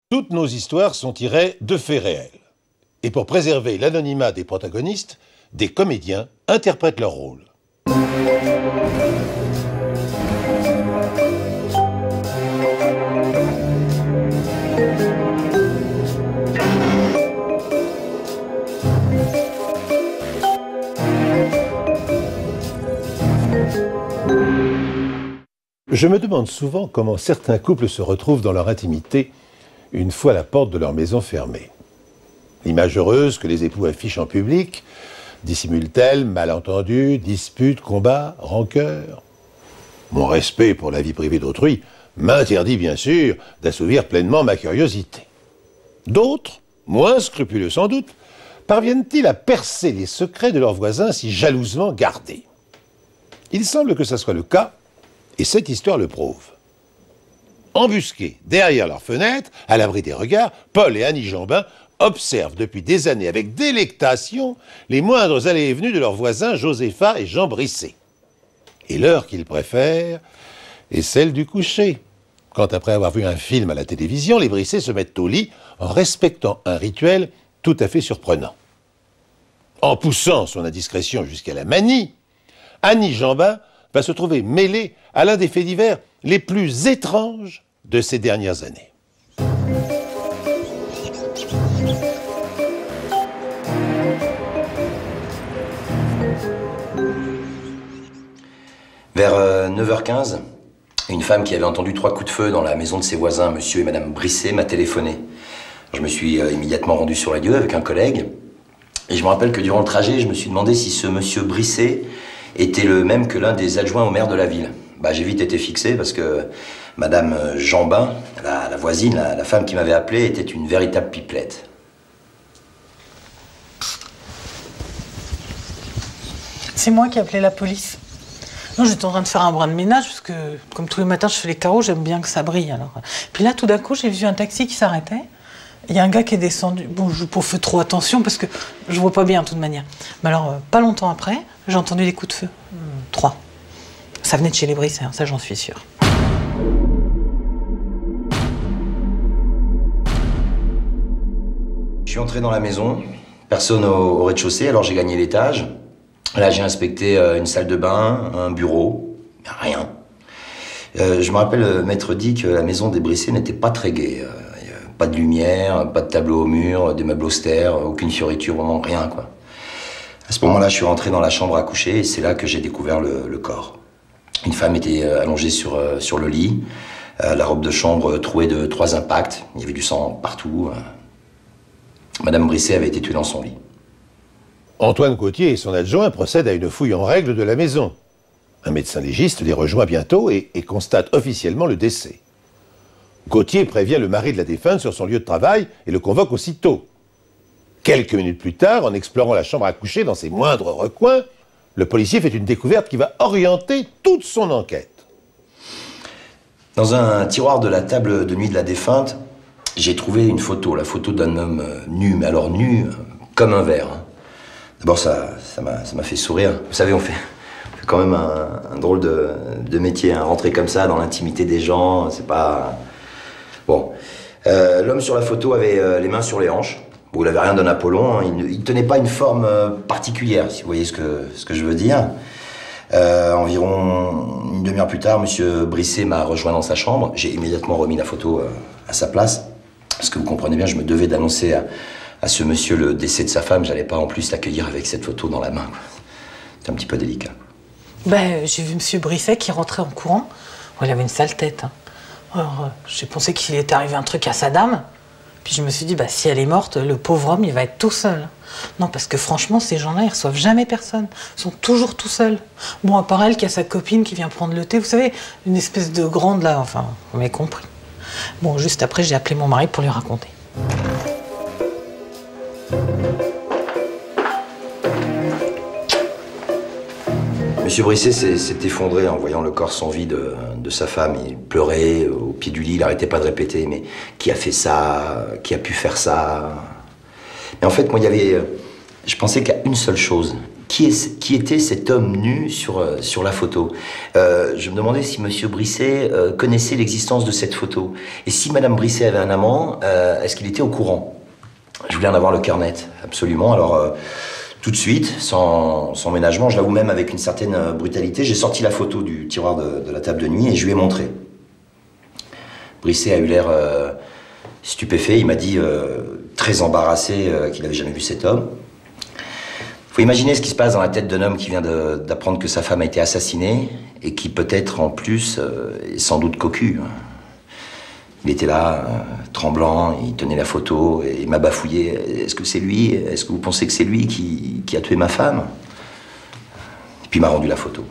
Toutes nos histoires sont tirées de faits réels. Et pour préserver l'anonymat des protagonistes, des comédiens interprètent leur rôle. Je me demande souvent comment certains couples se retrouvent dans leur intimité une fois la porte de leur maison fermée. L'image heureuse que les époux affichent en public dissimule-t-elle malentendus, disputes, combats, rancœurs? Mon respect pour la vie privée d'autrui m'interdit bien sûr d'assouvir pleinement ma curiosité. D'autres, moins scrupuleux sans doute, parviennent-ils à percer les secrets de leurs voisins si jalousement gardés? Il semble que ce soit le cas, et cette histoire le prouve. Embusqués derrière leurs fenêtres, à l'abri des regards, Paul et Annie Jambin observent depuis des années avec délectation les moindres allées et venues de leurs voisins Josépha et Jean Brisset. Et l'heure qu'ils préfèrent est celle du coucher, quand après avoir vu un film à la télévision, les Brisset se mettent au lit en respectant un rituel tout à fait surprenant. En poussant son indiscrétion jusqu'à la manie, Annie Jambin va se trouver mêlée à l'un des faits divers les plus étranges de ces dernières années. Vers 9h15, une femme qui avait entendu 3 coups de feu dans la maison de ses voisins, monsieur et madame Brisset, m'a téléphoné. Je me suis immédiatement rendu sur les lieux avec un collègue. Et je me rappelle que durant le trajet, je me suis demandé si ce monsieur Brisset était le même que l'un des adjoints au maire de la ville. J'ai vite été fixé parce que madame Jambin, la voisine, la femme qui m'avait appelé, était une véritable pipelette. C'est moi qui ai appelé la police. Non, j'étais en train de faire un brin de ménage parce que, comme tous les matins, je fais les carreaux, j'aime bien que ça brille. Alors. Puis là, tout d'un coup, j'ai vu un taxi qui s'arrêtait. Il y a un gars qui est descendu. Bon, je n'ai pas fait trop attention parce que je vois pas bien de toute manière. Mais alors, pas longtemps après, j'ai entendu des coups de feu. 3. Ça venait de chez les Brisset, ça j'en suis sûre. Je suis entré dans la maison, personne au rez-de-chaussée, alors j'ai gagné l'étage. Là, j'ai inspecté une salle de bain, un bureau, rien. Je me rappelle, le maître dit que la maison des Brisset n'était pas très gaie. Pas de lumière, pas de tableau au mur, des meubles austères, aucune fioriture, vraiment rien, quoi. À ce moment-là, je suis rentré dans la chambre à coucher et c'est là que j'ai découvert le corps. Une femme était allongée sur le lit, la robe de chambre trouée de 3 impacts, il y avait du sang partout. Madame Brisset avait été tuée dans son lit. Antoine Gauthier et son adjoint procèdent à une fouille en règle de la maison. Un médecin légiste les rejoint bientôt et constate officiellement le décès. Gauthier prévient le mari de la défunte sur son lieu de travail et le convoque aussitôt. Quelques minutes plus tard, en explorant la chambre à coucher dans ses moindres recoins, le policier fait une découverte qui va orienter toute son enquête. Dans un tiroir de la table de nuit de la défunte, j'ai trouvé une photo, la photo d'un homme nu, mais alors nu comme un verre. D'abord, ça m'a fait sourire. Vous savez, on fait quand même un drôle de métier, hein. Rentrer comme ça dans l'intimité des gens, c'est pas... Bon. L'homme sur la photo avait les mains sur les hanches. Bon, il avait rien d'un Apollon, hein. Il ne tenait pas une forme particulière, si vous voyez ce que je veux dire. Environ une demi-heure plus tard, monsieur Brisset m'a rejoint dans sa chambre. J'ai immédiatement remis la photo à sa place. Parce que vous comprenez bien, je me devais d'annoncer à ce monsieur le décès de sa femme. J'allais pas en plus l'accueillir avec cette photo dans la main. C'est un petit peu délicat. J'ai vu monsieur Brisset qui rentrait en courant. Oh, il avait une sale tête. Hein. Alors, j'ai pensé qu'il était arrivé un truc à sa dame. Puis je me suis dit, si elle est morte, le pauvre homme, il va être tout seul. Non, parce que franchement, ces gens-là, ils reçoivent jamais personne. Ils sont toujours tout seuls. Bon, à part elle qui a sa copine qui vient prendre le thé. Vous savez, une espèce de grande là, enfin, vous m'avez compris. Bon, juste après, j'ai appelé mon mari pour lui raconter. Monsieur Brisset s'est effondré en voyant le corps sans vie de sa femme. Il pleurait au pied du lit, il n'arrêtait pas de répéter « Mais qui a fait ça? Qui a pu faire ça ?» Mais en fait, moi, je pensais qu'à une seule chose. qui était cet homme nu sur la photo. Je me demandais si Monsieur Brisset connaissait l'existence de cette photo. Et si Madame Brisset avait un amant, est-ce qu'il était au courant? Je voulais en avoir le cœur net, absolument. Alors, tout de suite, sans ménagement, je l'avoue même avec une certaine brutalité, j'ai sorti la photo du tiroir de la table de nuit et je lui ai montré. Brisset a eu l'air stupéfait. Il m'a dit, très embarrassé, qu'il n'avait jamais vu cet homme. Faut imaginer ce qui se passe dans la tête d'un homme qui vient d'apprendre que sa femme a été assassinée et qui peut-être en plus est sans doute cocu. Il était là, tremblant, il tenait la photo et il m'a bafouillé. Est-ce que c'est lui? Est-ce que vous pensez que c'est lui qui a tué ma femme? Et puis il m'a rendu la photo.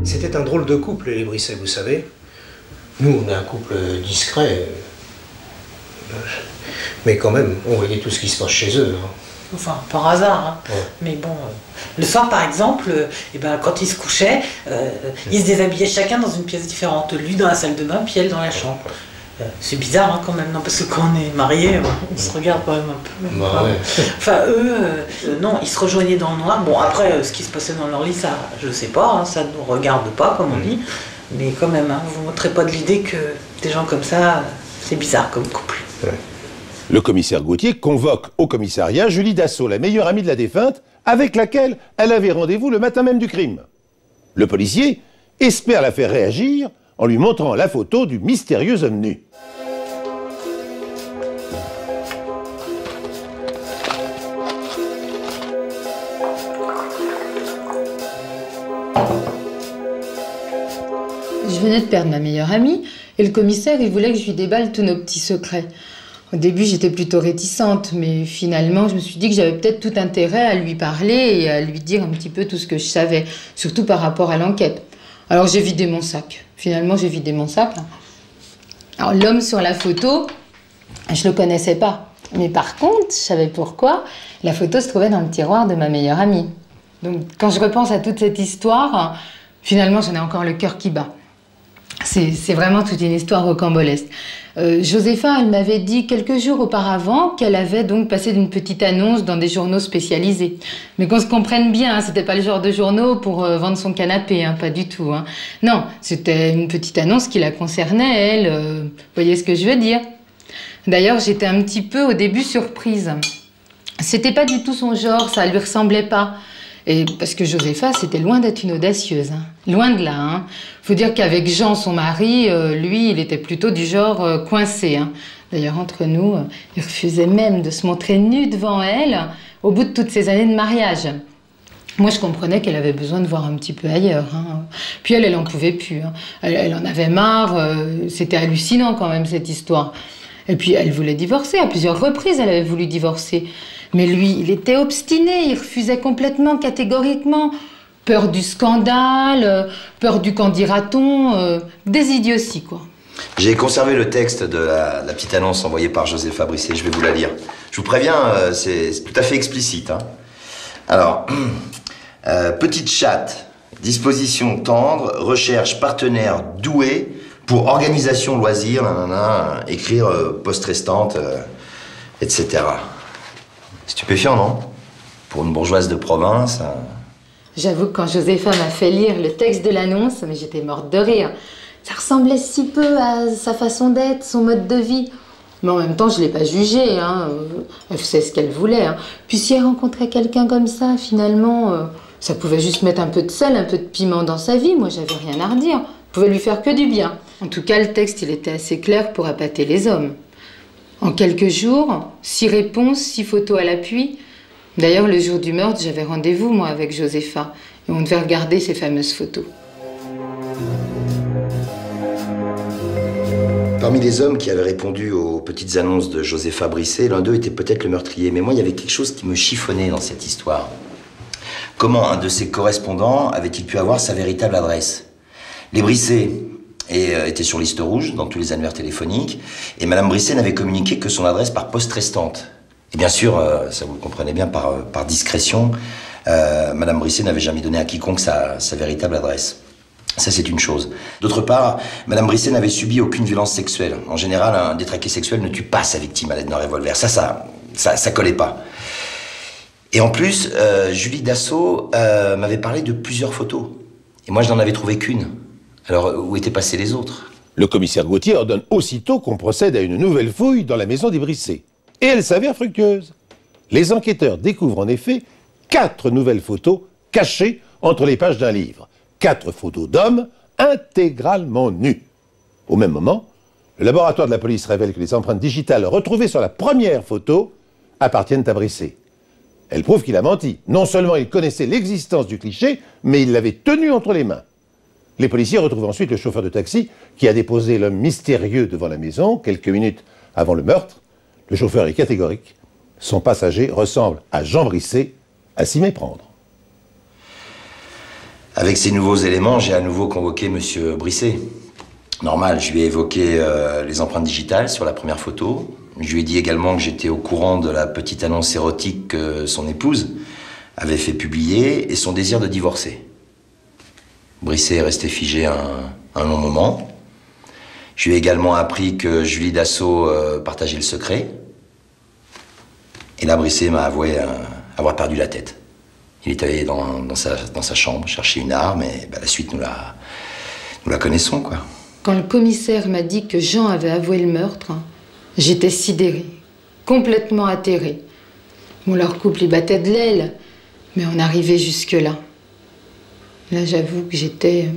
C'était un drôle de couple, les Brisset, vous savez. Nous, on est un couple discret. Mais quand même, on voyait tout ce qui se passe chez eux. Hein. Enfin, par hasard. Hein. Ouais. Mais bon, le soir, par exemple, quand ils se couchaient, ils se déshabillaient chacun dans une pièce différente. Lui dans la salle de bain, puis elle dans la chambre. C'est bizarre hein, quand même, non? Parce que quand on est mariés, on se regarde quand même un peu. Bah, ouais. Enfin, eux, non, ils se rejoignaient dans le noir. Bon, après, ce qui se passait dans leur lit, ça, je sais pas, hein, ça ne nous regarde pas, comme on dit. Mais quand même, hein, vous ne montrez pas de l'idée que des gens comme ça, c'est bizarre comme couple. Ouais. Le commissaire Gauthier convoque au commissariat Julie Dassault, la meilleure amie de la défunte, avec laquelle elle avait rendez-vous le matin même du crime. Le policier espère la faire réagir en lui montrant la photo du mystérieux homme nu. Je venais de perdre ma meilleure amie et le commissaire, il voulait que je lui déballe tous nos petits secrets. Au début, j'étais plutôt réticente, mais finalement, je me suis dit que j'avais peut-être tout intérêt à lui parler et à lui dire un petit peu tout ce que je savais, surtout par rapport à l'enquête. Alors j'ai vidé mon sac. Finalement, j'ai vidé mon sac. Alors l'homme sur la photo, je le connaissais pas. Mais par contre, je savais pourquoi. La photo se trouvait dans le tiroir de ma meilleure amie. Donc quand je repense à toute cette histoire, finalement, j'en ai encore le cœur qui bat. C'est vraiment toute une histoire rocambolesque. Josépha, elle m'avait dit quelques jours auparavant qu'elle avait donc passé d'une petite annonce dans des journaux spécialisés. Mais qu'on se comprenne bien, hein, c'était pas le genre de journaux pour vendre son canapé, hein, pas du tout. Hein. Non, c'était une petite annonce qui la concernait, elle. Vous voyez ce que je veux dire? D'ailleurs, j'étais un petit peu au début surprise. C'était pas du tout son genre, ça lui ressemblait pas. Et parce que Josépha, c'était loin d'être une audacieuse. Hein. Loin de là. Hein. Faut dire qu'avec Jean, son mari, lui, il était plutôt du genre coincé. Hein. D'ailleurs, entre nous, il refusait même de se montrer nu devant elle au bout de toutes ces années de mariage. Moi, je comprenais qu'elle avait besoin de voir un petit peu ailleurs. Hein. Puis elle en pouvait plus. Hein. Elle en avait marre. C'était hallucinant quand même, cette histoire. Et puis, elle voulait divorcer. À plusieurs reprises, elle avait voulu divorcer. Mais lui, il était obstiné, il refusait complètement, catégoriquement. Peur du scandale, peur du qu'en dira-t-on, des idioties, quoi. J'ai conservé le texte de la petite annonce envoyée par Josépha Brisset, je vais vous la lire. Je vous préviens, c'est tout à fait explicite. Hein. Alors, petite chatte, disposition tendre, recherche partenaire doué pour organisation loisirs, écrire poste restante, etc. Stupéfiant, non? Pour une bourgeoise de province. J'avoue que quand Josépha m'a fait lire le texte de l'annonce, mais j'étais morte de rire. Ça ressemblait si peu à sa façon d'être, son mode de vie. Mais en même temps, je ne l'ai pas jugée. Hein. Elle faisait ce qu'elle voulait. Hein. Puis si elle rencontrait quelqu'un comme ça, finalement, ça pouvait juste mettre un peu de sel, un peu de piment dans sa vie. Moi, j'avais rien à redire. Ça pouvait lui faire que du bien. En tout cas, le texte, il était assez clair pour appâter les hommes. En quelques jours, 6 réponses, 6 photos à l'appui. D'ailleurs, le jour du meurtre, j'avais rendez-vous, moi, avec Josépha. Et on devait regarder ces fameuses photos. Parmi les hommes qui avaient répondu aux petites annonces de Josépha Brisset, l'un d'eux était peut-être le meurtrier. Mais moi, il y avait quelque chose qui me chiffonnait dans cette histoire. Comment un de ses correspondants avait-il pu avoir sa véritable adresse? Les Brisset était sur liste rouge dans tous les annuaires téléphoniques, et Madame Brisset n'avait communiqué que son adresse par poste restante. Et bien sûr, ça vous le comprenez bien, par discrétion, Madame Brisset n'avait jamais donné à quiconque sa véritable adresse. Ça, c'est une chose. D'autre part, Madame Brisset n'avait subi aucune violence sexuelle. En général, un détraqué sexuel ne tue pas sa victime à l'aide d'un revolver. Ça Ça collait pas. Et en plus, Julie Dassault m'avait parlé de plusieurs photos. Et moi, je n'en avais trouvé qu'une. Alors, où étaient passées les autres? Le commissaire Gauthier ordonne aussitôt qu'on procède à une nouvelle fouille dans la maison des Brisset. Et elle s'avère fructueuse. Les enquêteurs découvrent en effet 4 nouvelles photos cachées entre les pages d'un livre. 4 photos d'hommes intégralement nus. Au même moment, le laboratoire de la police révèle que les empreintes digitales retrouvées sur la première photo appartiennent à Brisset. Elle prouve qu'il a menti. Non seulement il connaissait l'existence du cliché, mais il l'avait tenu entre les mains. Les policiers retrouvent ensuite le chauffeur de taxi qui a déposé l'homme mystérieux devant la maison quelques minutes avant le meurtre. Le chauffeur est catégorique. Son passager ressemble à Jean Brisset, à s'y méprendre. Avec ces nouveaux éléments, j'ai à nouveau convoqué Monsieur Brisset. Normal, je lui ai évoqué les empreintes digitales sur la première photo. Je lui ai dit également que j'étais au courant de la petite annonce érotique que son épouse avait fait publier et son désir de divorcer. Brisset est resté figé un long moment. Je lui ai également appris que Julie Dassault partageait le secret. Et là, Brisset m'a avoué avoir perdu la tête. Il est allé dans sa chambre chercher une arme et la suite, nous la connaissons, quoi. Quand le commissaire m'a dit que Jean avait avoué le meurtre, j'étais sidérée, complètement atterrée. Bon, leur couple y battait de l'aile, mais on arrivait jusque-là. Là, j'avoue que j'étais... Le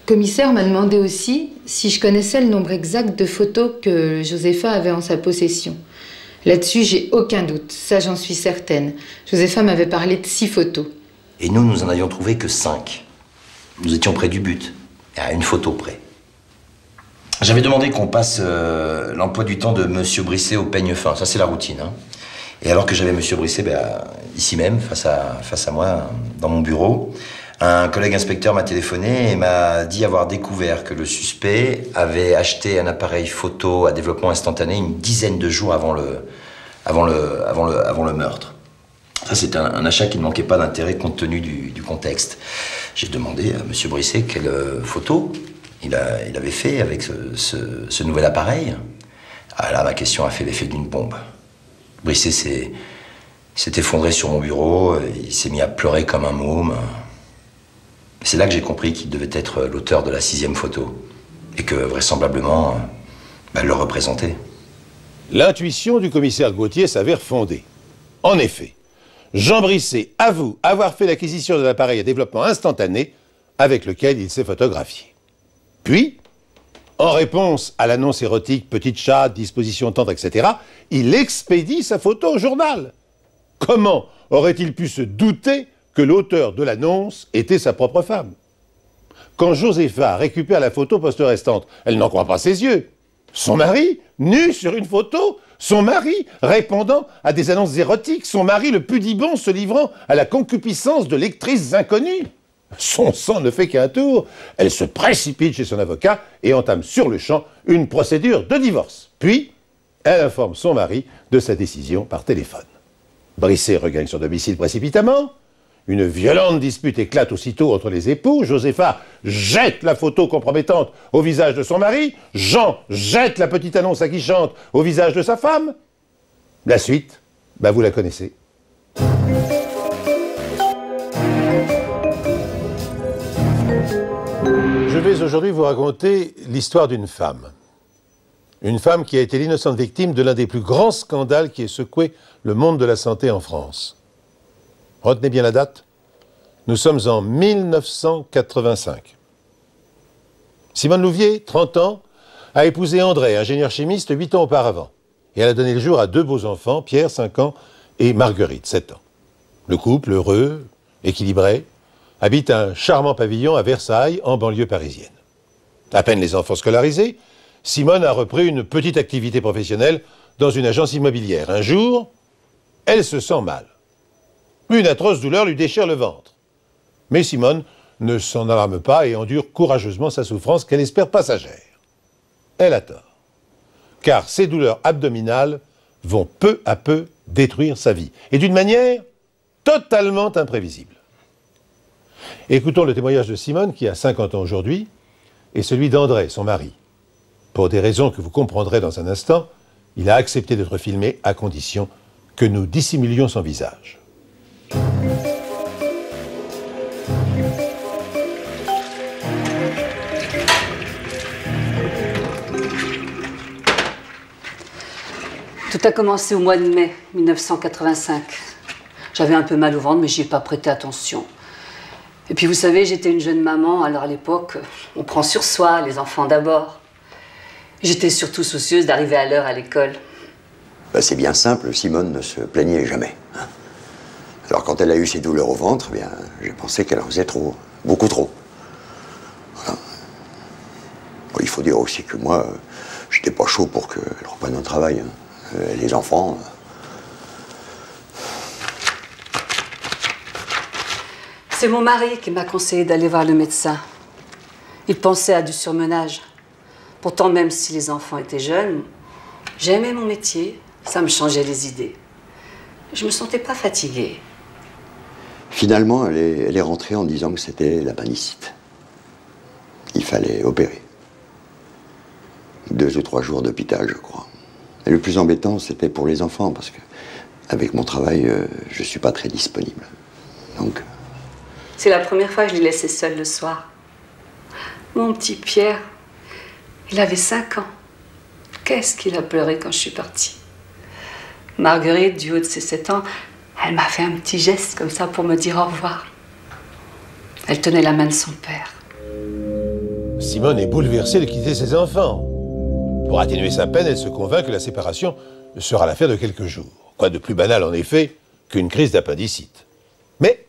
commissaire m'a demandé aussi si je connaissais le nombre exact de photos que Josépha avait en sa possession. Là-dessus, j'ai aucun doute, ça j'en suis certaine. Josépha m'avait parlé de 6 photos. Et nous en avions trouvé que 5. Nous étions près du but, à une photo près. J'avais demandé qu'on passe l'emploi du temps de Monsieur Brisset au peigne fin, ça c'est la routine. Hein. Et alors que j'avais Monsieur Brisset ici même, face à moi, dans mon bureau, un collègue inspecteur m'a téléphoné et m'a dit avoir découvert que le suspect avait acheté un appareil photo à développement instantané une dizaine de jours avant le meurtre. Ça, c'est un achat qui ne manquait pas d'intérêt compte tenu du contexte. J'ai demandé à Monsieur Brisset quelle photo il avait fait avec ce nouvel appareil. Ah là, ma question a fait l'effet d'une bombe. Brisset s'est effondré sur mon bureau, il s'est mis à pleurer comme un môme. C'est là que j'ai compris qu'il devait être l'auteur de la 6e photo. Et que, vraisemblablement, elle le représentait. L'intuition du commissaire Gauthier s'avère fondée. En effet, Jean Brisset avoue avoir fait l'acquisition de l'appareil à développement instantané avec lequel il s'est photographié. Puis, en réponse à l'annonce érotique, petite chatte, disposition tendre, etc., il expédie sa photo au journal. Comment aurait-il pu se douter que l'auteur de l'annonce était sa propre femme? Quand Josépha récupère la photo poste-restante, elle n'en croit pas ses yeux. Son mari, nu sur une photo, son mari répondant à des annonces érotiques, son mari le pudibond se livrant à la concupiscence de lectrices inconnues. Son sang ne fait qu'un tour, elle se précipite chez son avocat et entame sur le champ une procédure de divorce. Puis, elle informe son mari de sa décision par téléphone. Brisset regagne son domicile précipitamment. Une violente dispute éclate aussitôt entre les époux. Josépha jette la photo compromettante au visage de son mari. Jean jette la petite annonce aguichante au visage de sa femme. La suite, vous la connaissez. Je vais aujourd'hui vous raconter l'histoire d'une femme. Une femme qui a été l'innocente victime de l'un des plus grands scandales qui ait secoué le monde de la santé en France. Retenez bien la date. Nous sommes en 1985. Simone Louvier, 30 ans, a épousé André, ingénieur chimiste, 8 ans auparavant. Et elle a donné le jour à 2 beaux enfants, Pierre, 5 ans, et Marguerite, 7 ans. Le couple, heureux, équilibré, habite un charmant pavillon à Versailles, en banlieue parisienne. À peine les enfants scolarisés, Simone a repris une petite activité professionnelle dans une agence immobilière. Un jour, elle se sent mal. Une atroce douleur lui déchire le ventre. Mais Simone ne s'en alarme pas et endure courageusement sa souffrance qu'elle espère passagère. Elle a tort. Car ces douleurs abdominales vont peu à peu détruire sa vie. Et d'une manière totalement imprévisible. Écoutons le témoignage de Simone, qui a 50 ans aujourd'hui, et celui d'André, son mari. Pour des raisons que vous comprendrez dans un instant, il a accepté d'être filmé à condition que nous dissimulions son visage. Tout a commencé au mois de mai 1985. J'avais un peu mal au ventre, mais j'y ai pas prêté attention. Et puis vous savez, j'étais une jeune maman, alors à l'époque, on prend sur soi, les enfants d'abord. J'étais surtout soucieuse d'arriver à l'heure à l'école. Ben, c'est bien simple, Simone ne se plaignait jamais. Hein. Alors quand elle a eu ses douleurs au ventre, bien, j'ai pensé qu'elle en faisait trop, beaucoup trop. Voilà. Bon, il faut dire aussi que moi, j'étais pas chaud pour qu'elle reprenne au travail. Hein. Les enfants... C'est mon mari qui m'a conseillé d'aller voir le médecin. Il pensait à du surmenage. Pourtant, même si les enfants étaient jeunes, j'aimais mon métier, ça me changeait les idées. Je me sentais pas fatiguée. Finalement, elle est rentrée en disant que c'était l'appendicite. Il fallait opérer. 2 ou 3 jours d'hôpital, je crois. Et le plus embêtant, c'était pour les enfants, parce que avec mon travail, je suis pas très disponible. Donc... C'est la première fois que je l'ai laissé seul le soir. Mon petit Pierre, il avait 5 ans. Qu'est-ce qu'il a pleuré quand je suis partie. Marguerite, du haut de ses 7 ans, elle m'a fait un petit geste comme ça pour me dire au revoir. Elle tenait la main de son père. Simone est bouleversée de quitter ses enfants. Pour atténuer sa peine, elle se convainc que la séparation sera l'affaire de quelques jours. Quoi de plus banal, en effet, qu'une crise d'appendicite. Mais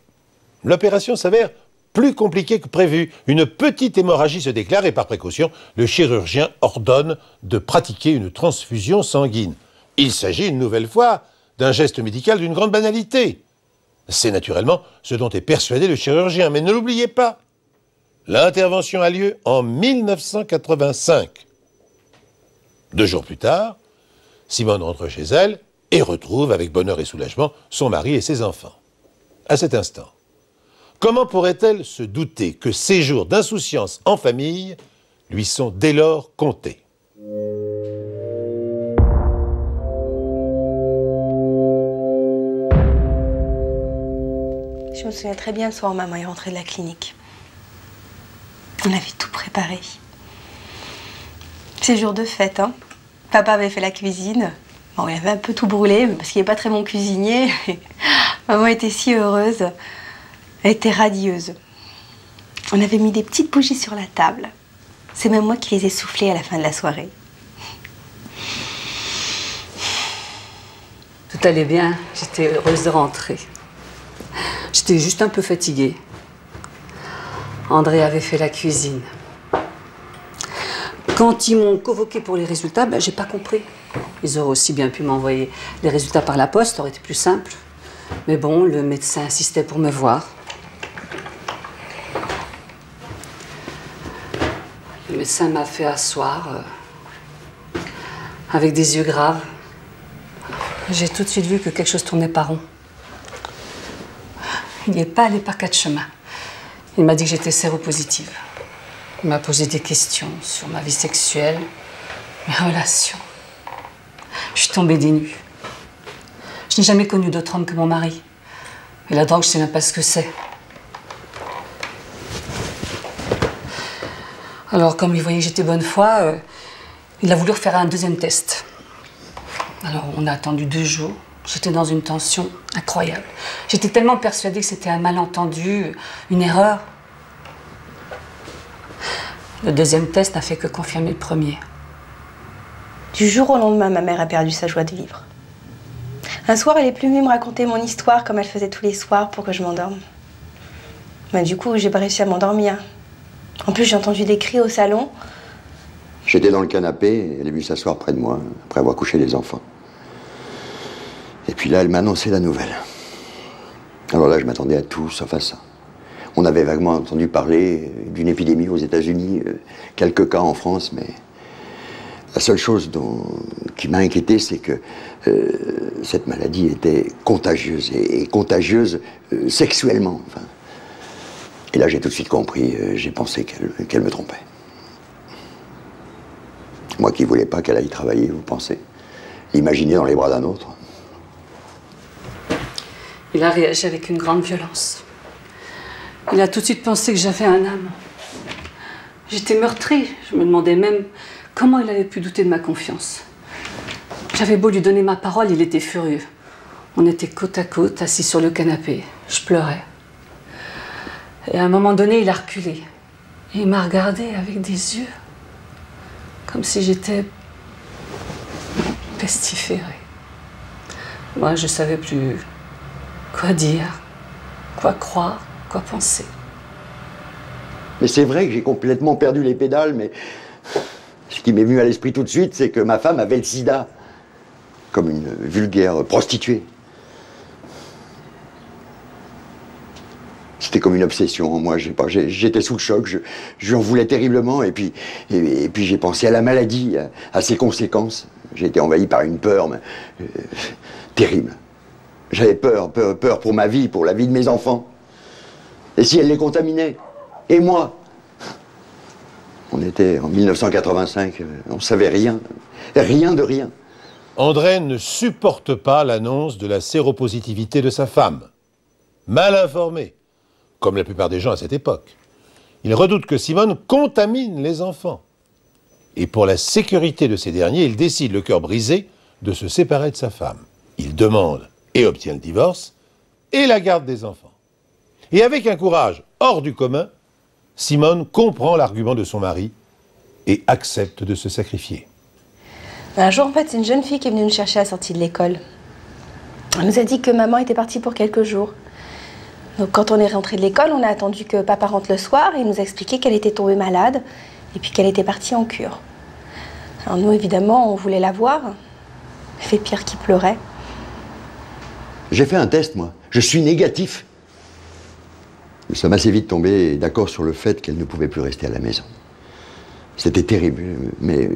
l'opération s'avère plus compliquée que prévu. Une petite hémorragie se déclare et par précaution, le chirurgien ordonne de pratiquer une transfusion sanguine. Il s'agit une nouvelle fois d'un geste médical d'une grande banalité. C'est naturellement ce dont est persuadé le chirurgien. Mais ne l'oubliez pas, l'intervention a lieu en 1985. 2 jours plus tard, Simone rentre chez elle et retrouve avec bonheur et soulagement son mari et ses enfants. À cet instant, comment pourrait-elle se douter que ces jours d'insouciance en famille lui sont dès lors comptés? Je me souviens très bien le soir où maman est rentrée de la clinique. On avait tout préparé. C'est jour de fête, hein. Papa avait fait la cuisine. Bon, il avait un peu tout brûlé, parce qu'il n'est pas très bon cuisinier. Maman était si heureuse. Elle était radieuse. On avait mis des petites bougies sur la table. C'est même moi qui les ai soufflées à la fin de la soirée. Tout allait bien, j'étais heureuse de rentrer. J'étais juste un peu fatiguée. André avait fait la cuisine. Quand ils m'ont convoqué pour les résultats, ben, j'ai pas compris. Ils auraient aussi bien pu m'envoyer les résultats par la poste, ça aurait été plus simple. Mais bon, le médecin insistait pour me voir. Le médecin m'a fait asseoir, avec des yeux graves. J'ai tout de suite vu que quelque chose tournait pas rond. Il n'y est pas allé par 4 chemins. Il m'a dit que j'étais séropositive. Il m'a posé des questions sur ma vie sexuelle, mes relations. Je suis tombée des nues. Je n'ai jamais connu d'autre homme que mon mari. Et la drogue, je ne sais même pas ce que c'est. Alors, comme il voyait que j'étais bonne foi, il a voulu refaire un 2e test. Alors, on a attendu 2 jours. J'étais dans une tension incroyable. J'étais tellement persuadée que c'était un malentendu, une erreur. Le 2e test n'a fait que confirmer le 1er. Du jour au lendemain, ma mère a perdu sa joie de vivre. Un soir, elle est plus venue me raconter mon histoire comme elle faisait tous les soirs pour que je m'endorme. Ben, du coup, j'ai pas réussi à m'endormir. En plus, j'ai entendu des cris au salon. J'étais dans le canapé et elle est venue s'asseoir près de moi, après avoir couché les enfants. Et puis là, elle m'a annoncé la nouvelle. Alors là, je m'attendais à tout, sauf à ça. On avait vaguement entendu parler d'une épidémie aux États-Unis, quelques cas en France, mais la seule chose qui m'a inquiété, c'est que cette maladie était contagieuse, et contagieuse sexuellement. Enfin. Et là, j'ai tout de suite compris, j'ai pensé qu'elle me trompait. Moi qui ne voulais pas qu'elle aille travailler, vous pensez? l'imaginer dans les bras d'un autre. Il a réagi avec une grande violence. Il a tout de suite pensé que j'avais un âme. J'étais meurtrie. Je me demandais même comment il avait pu douter de ma confiance. J'avais beau lui donner ma parole, il était furieux. On était côte à côte, assis sur le canapé. Je pleurais. Et à un moment donné, il a reculé. Et il m'a regardée avec des yeux comme si j'étais pestiférée. Moi, je ne savais plus quoi dire, quoi croire, quoi penser. Mais c'est vrai que j'ai complètement perdu les pédales, mais ce qui m'est venu à l'esprit tout de suite, c'est que ma femme avait le sida, comme une vulgaire prostituée. C'était comme une obsession en moi, j'étais sous le choc, je lui en voulais terriblement, et puis j'ai pensé à la maladie, à ses conséquences. J'ai été envahi par une peur terrible. J'avais peur pour ma vie, pour la vie de mes enfants. Et si elle les contaminait? Et moi? On était en 1985, on savait rien de rien. André ne supporte pas l'annonce de la séropositivité de sa femme. Mal informé, comme la plupart des gens à cette époque. Il redoute que Simone contamine les enfants. Et pour la sécurité de ces derniers, il décide, le cœur brisé, de se séparer de sa femme. Il demande et obtient le divorce et la garde des enfants. Et avec un courage hors du commun, Simone comprend l'argument de son mari et accepte de se sacrifier. Un jour, en fait, c'est une jeune fille qui est venue nous chercher à la sortie de l'école. Elle nous a dit que maman était partie pour quelques jours. Donc quand on est rentré de l'école, on a attendu que papa rentre le soir et il nous a expliqué qu'elle était tombée malade et puis qu'elle était partie en cure. Alors nous, évidemment, on voulait la voir. Elle fait pire qui pleurait. J'ai fait un test, moi. Je suis négatif. Nous sommes assez vite tombés d'accord sur le fait qu'elle ne pouvait plus rester à la maison. C'était terrible, mais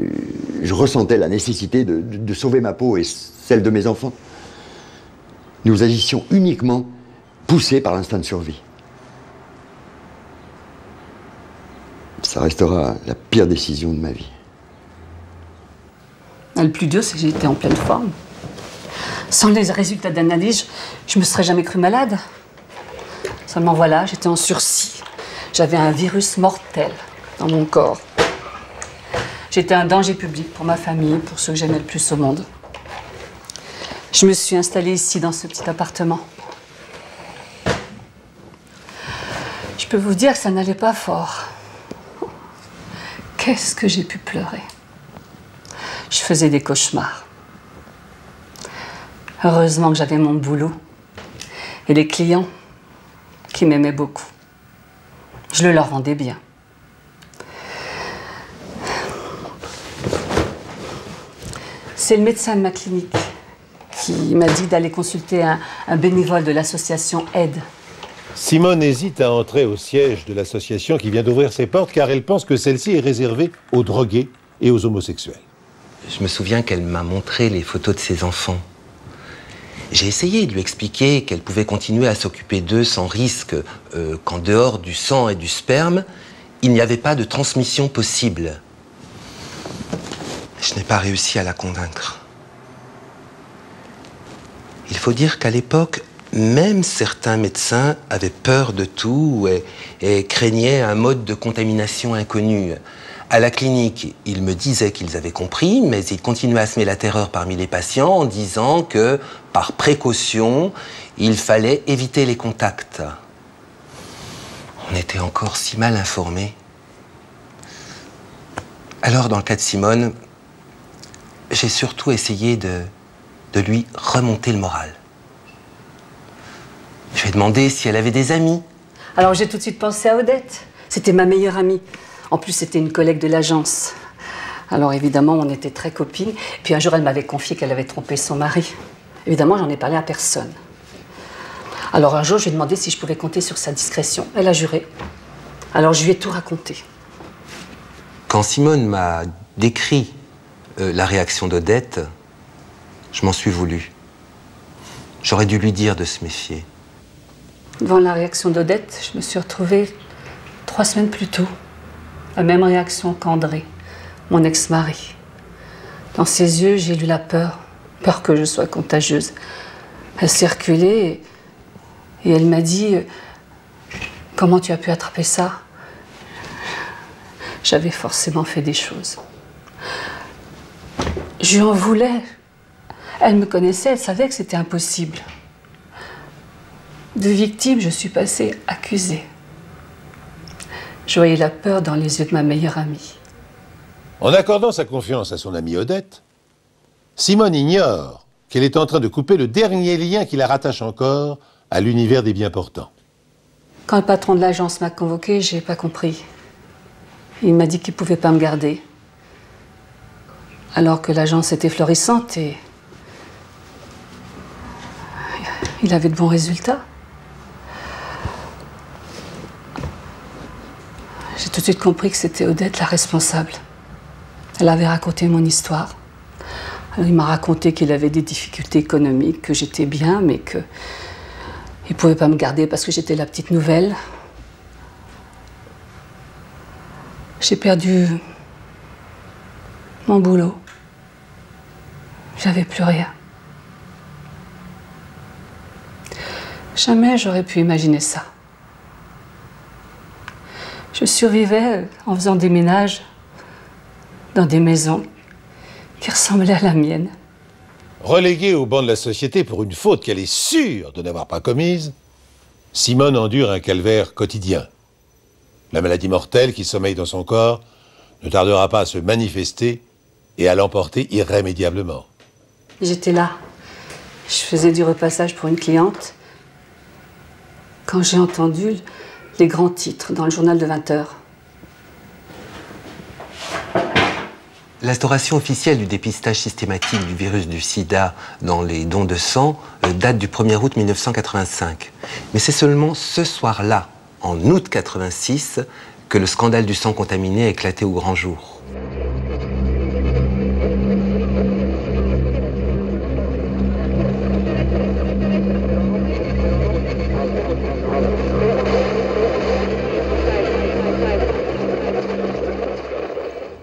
je ressentais la nécessité de sauver ma peau et celle de mes enfants. Nous agissions uniquement poussés par l'instinct de survie. Ça restera la pire décision de ma vie. Le plus dur, c'est que j'étais en pleine forme. Sans les résultats d'analyse, je me serais jamais cru malade. Seulement voilà, j'étais en sursis. J'avais un virus mortel dans mon corps. J'étais un danger public pour ma famille, pour ceux que j'aimais le plus au monde. Je me suis installée ici, dans ce petit appartement. Je peux vous dire que ça n'allait pas fort. Qu'est-ce que j'ai pu pleurer? Je faisais des cauchemars. Heureusement que j'avais mon boulot et les clients qui m'aimaient beaucoup. Je le leur rendais bien. C'est le médecin de ma clinique qui m'a dit d'aller consulter un bénévole de l'association Aide. Simone hésite à entrer au siège de l'association qui vient d'ouvrir ses portes car elle pense que celle-ci est réservée aux drogués et aux homosexuels. Je me souviens qu'elle m'a montré les photos de ses enfants. J'ai essayé de lui expliquer qu'elle pouvait continuer à s'occuper d'eux sans risque, qu'en dehors du sang et du sperme, il n'y avait pas de transmission possible. Je n'ai pas réussi à la convaincre. Il faut dire qu'à l'époque, même certains médecins avaient peur de tout et craignaient un mode de contamination inconnu. À la clinique, ils me disaient qu'ils avaient compris, mais ils continuaient à semer la terreur parmi les patients en disant que, par précaution, il fallait éviter les contacts. On était encore si mal informés. Alors, dans le cas de Simone, j'ai surtout essayé de lui remonter le moral. Je lui ai demandé si elle avait des amis. Alors j'ai tout de suite pensé à Odette. C'était ma meilleure amie. En plus, c'était une collègue de l'agence. Alors évidemment, on était très copines. Puis un jour, elle m'avait confié qu'elle avait trompé son mari. Évidemment, j'en ai parlé à personne. Alors un jour, je lui ai demandé si je pouvais compter sur sa discrétion. Elle a juré. Alors je lui ai tout raconté. Quand Simone m'a décrit la réaction d'Odette, je m'en suis voulu. J'aurais dû lui dire de se méfier. Devant la réaction d'Odette, je me suis retrouvée 3 semaines plus tôt. La même réaction qu'André, mon ex-mari. Dans ses yeux, j'ai lu la peur Peur que je sois contagieuse. Elle circulait et elle m'a dit « Comment tu as pu attraper ça ?» J'avais forcément fait des choses. Je lui en voulais. Elle me connaissait, elle savait que c'était impossible. De victime, je suis passée accusée. Je voyais la peur dans les yeux de ma meilleure amie. En accordant sa confiance à son amie Odette, Simone ignore qu'elle est en train de couper le dernier lien qui la rattache encore à l'univers des bien-portants. Quand le patron de l'agence m'a convoquée, j'ai pas compris. Il m'a dit qu'il pouvait pas me garder. Alors que l'agence était florissante et il avait de bons résultats. J'ai tout de suite compris que c'était Odette la responsable. Elle avait raconté mon histoire. Alors, il m'a raconté qu'il avait des difficultés économiques, que j'étais bien, mais qu'il ne pouvait pas me garder parce que j'étais la petite nouvelle. J'ai perdu mon boulot. J'avais plus rien. Jamais j'aurais pu imaginer ça. Je survivais en faisant des ménages dans des maisons qui ressemblaient à la mienne. Reléguée au banc de la société pour une faute qu'elle est sûre de n'avoir pas commise, Simone endure un calvaire quotidien. La maladie mortelle qui sommeille dans son corps ne tardera pas à se manifester et à l'emporter irrémédiablement. J'étais là. Je faisais du repassage pour une cliente quand j'ai entendu les grands titres dans le journal de 20h. L'instauration officielle du dépistage systématique du virus du sida dans les dons de sang date du 1er août 1985. Mais c'est seulement ce soir-là, en août 86, que le scandale du sang contaminé a éclaté au grand jour.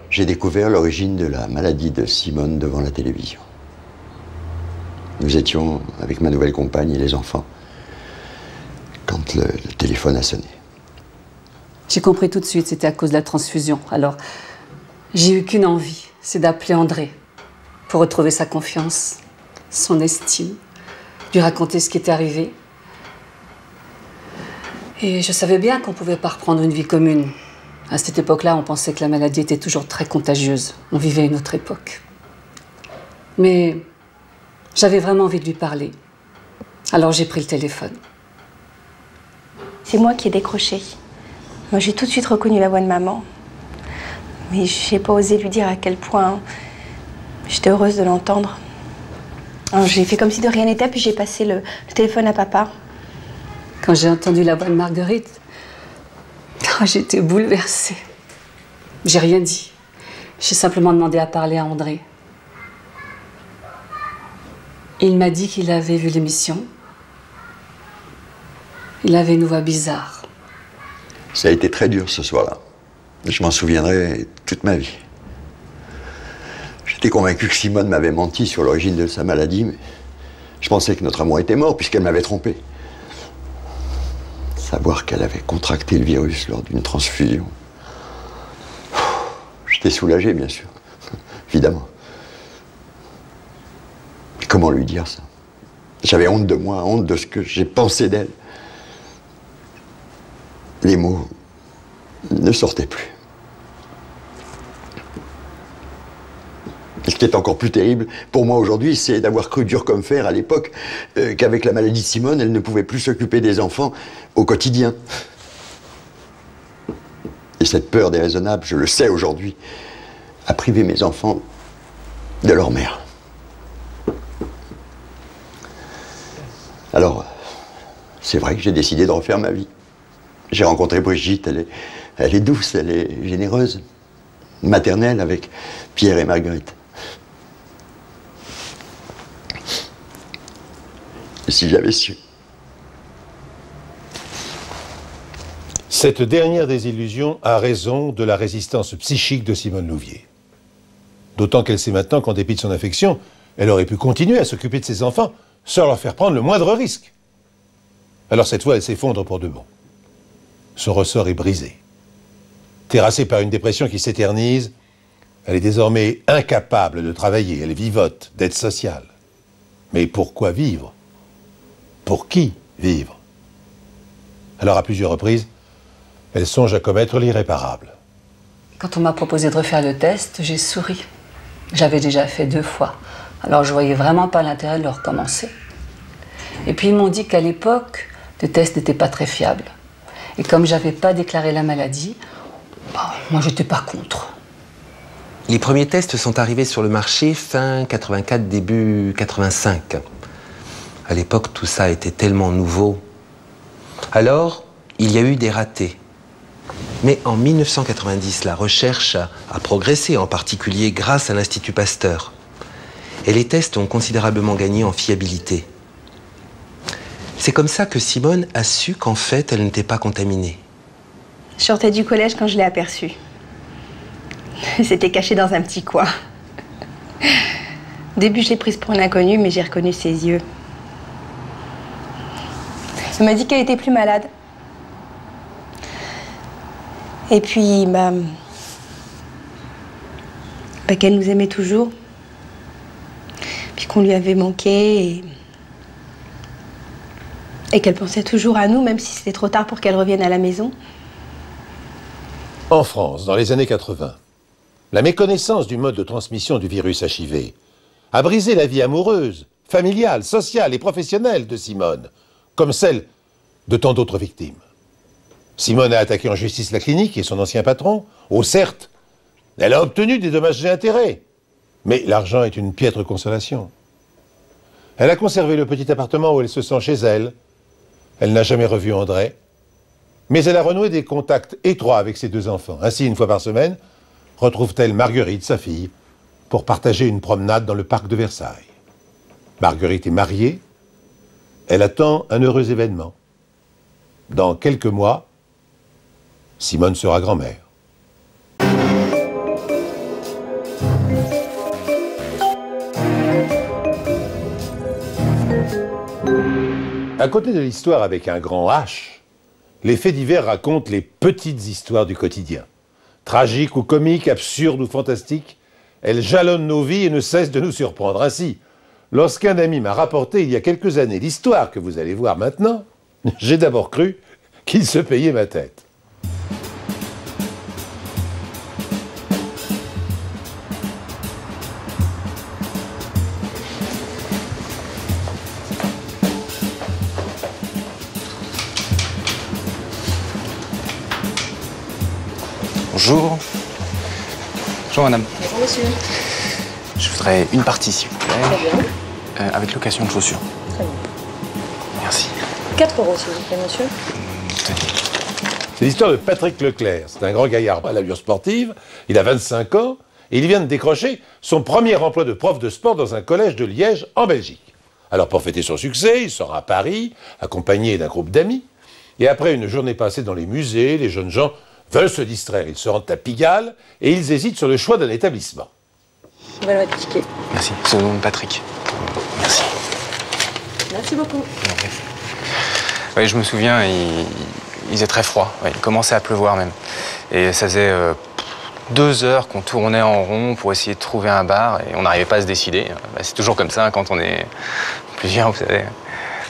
J'ai découvert l'origine de la maladie de Simone devant la télévision. Nous étions avec ma nouvelle compagne et les enfants quand le téléphone a sonné. J'ai compris tout de suite, c'était à cause de la transfusion. Alors, j'ai eu qu'une envie, c'est d'appeler André pour retrouver sa confiance, son estime, lui raconter ce qui était arrivé. Et je savais bien qu'on ne pouvait pas reprendre une vie commune. À cette époque-là, on pensait que la maladie était toujours très contagieuse. On vivait une autre époque. Mais j'avais vraiment envie de lui parler. Alors j'ai pris le téléphone. C'est moi qui ai décroché. Moi, j'ai tout de suite reconnu la voix de maman. Mais j'ai pas osé lui dire à quel point j'étais heureuse de l'entendre. Alors j'ai fait comme si de rien n'était, puis j'ai passé le téléphone à papa. Quand j'ai entendu la voix de Marguerite, j'étais bouleversée. J'ai rien dit. J'ai simplement demandé à parler à André. Il m'a dit qu'il avait vu l'émission. Il avait une voix bizarre. Ça a été très dur ce soir-là. Je m'en souviendrai toute ma vie. J'étais convaincu que Simone m'avait menti sur l'origine de sa maladie, mais je pensais que notre amour était mort puisqu'elle m'avait trompé. Savoir qu'elle avait contracté le virus lors d'une transfusion. J'étais soulagé, bien sûr. Évidemment. Mais comment lui dire ça? J'avais honte de moi, honte de ce que j'ai pensé d'elle. Les mots ne sortaient plus. Et ce qui est encore plus terrible pour moi aujourd'hui, c'est d'avoir cru dur comme fer à l'époque qu'avec la maladie de Simone, elle ne pouvait plus s'occuper des enfants au quotidien. Et cette peur déraisonnable, je le sais aujourd'hui, a privé mes enfants de leur mère. Alors, c'est vrai que j'ai décidé de refaire ma vie. J'ai rencontré Brigitte, elle est douce, elle est généreuse, maternelle avec Pierre et Marguerite. Et si j'avais su. Cette dernière désillusion a raison de la résistance psychique de Simone Louvier. D'autant qu'elle sait maintenant qu'en dépit de son affection, Elle aurait pu continuer à s'occuper de ses enfants sans leur faire prendre le moindre risque. Alors cette fois, elle s'effondre pour de bon. Son ressort est brisé. Terrassée par une dépression qui s'éternise, elle est désormais incapable de travailler, elle vivote, d'être sociale. Mais pourquoi vivre? Pour qui vivre? Alors à plusieurs reprises, elle songe à commettre l'irréparable. Quand on m'a proposé de refaire le test, j'ai souri. J'avais déjà fait 2 fois, alors je voyais vraiment pas l'intérêt de le recommencer. Et puis ils m'ont dit qu'à l'époque, le test n'était pas très fiable. Et comme j'avais pas déclaré la maladie, moi j'étais pas contre. Les premiers tests sont arrivés sur le marché fin 84, début 85. À l'époque, tout ça était tellement nouveau. Alors, il y a eu des ratés. Mais en 1990, la recherche a progressé, en particulier grâce à l'Institut Pasteur. Et les tests ont considérablement gagné en fiabilité. C'est comme ça que Simone a su qu'en fait, elle n'était pas contaminée. Je sortais du collège quand je l'ai aperçue. C'était caché dans un petit coin. Au début, je l'ai prise pour une inconnue, mais j'ai reconnu ses yeux. Elle m'a dit qu'elle était plus malade. Et puis, qu'elle nous aimait toujours. Puis qu'on lui avait manqué. Et qu'elle pensait toujours à nous, même si c'était trop tard pour qu'elle revienne à la maison. En France, dans les années 80, la méconnaissance du mode de transmission du virus HIV a brisé la vie amoureuse, familiale, sociale et professionnelle de Simone, comme celle de tant d'autres victimes. Simone a attaqué en justice la clinique et son ancien patron. Oh certes, elle a obtenu des dommages et intérêts, mais l'argent est une piètre consolation. Elle a conservé le petit appartement où elle se sent chez elle. Elle n'a jamais revu André, mais elle a renoué des contacts étroits avec ses 2 enfants. Ainsi, une fois par semaine, retrouve-t-elle Marguerite, sa fille, pour partager une promenade dans le parc de Versailles. Marguerite est mariée, elle attend un heureux événement. Dans quelques mois, Simone sera grand-mère. À côté de l'histoire avec un grand H, les faits divers racontent les petites histoires du quotidien. Tragiques ou comiques, absurdes ou fantastiques, elles jalonnent nos vies et ne cessent de nous surprendre. Ainsi, lorsqu'un ami m'a rapporté il y a quelques années l'histoire que vous allez voir maintenant, j'ai d'abord cru qu'il se payait ma tête. Bonjour. Bonjour madame. Bonjour monsieur. Je voudrais une partie s'il vous plaît. Très bien. Avec location de chaussures. Très bien. Merci. 4 € s'il vous plaît monsieur. C'est l'histoire de Patrick Leclerc. C'est un grand gaillard à l'allure sportive. Il a 25 ans et il vient de décrocher son premier emploi de prof de sport dans un collège de Liège, en Belgique. Alors pour fêter son succès, il sort à Paris, accompagné d'un groupe d'amis. Et après une journée passée dans les musées, les jeunes gens veulent se distraire. Ils se rendent à Pigalle et ils hésitent sur le choix d'un établissement. Voilà votre ticket. Merci. C'est le nom de Patrick. Merci. Merci beaucoup. Oui, je me souviens, il faisait très froid. Ouais, il commençait à pleuvoir même. Et ça faisait 2 heures qu'on tournait en rond pour essayer de trouver un bar et on n'arrivait pas à se décider. C'est toujours comme ça quand on est plusieurs, vous savez.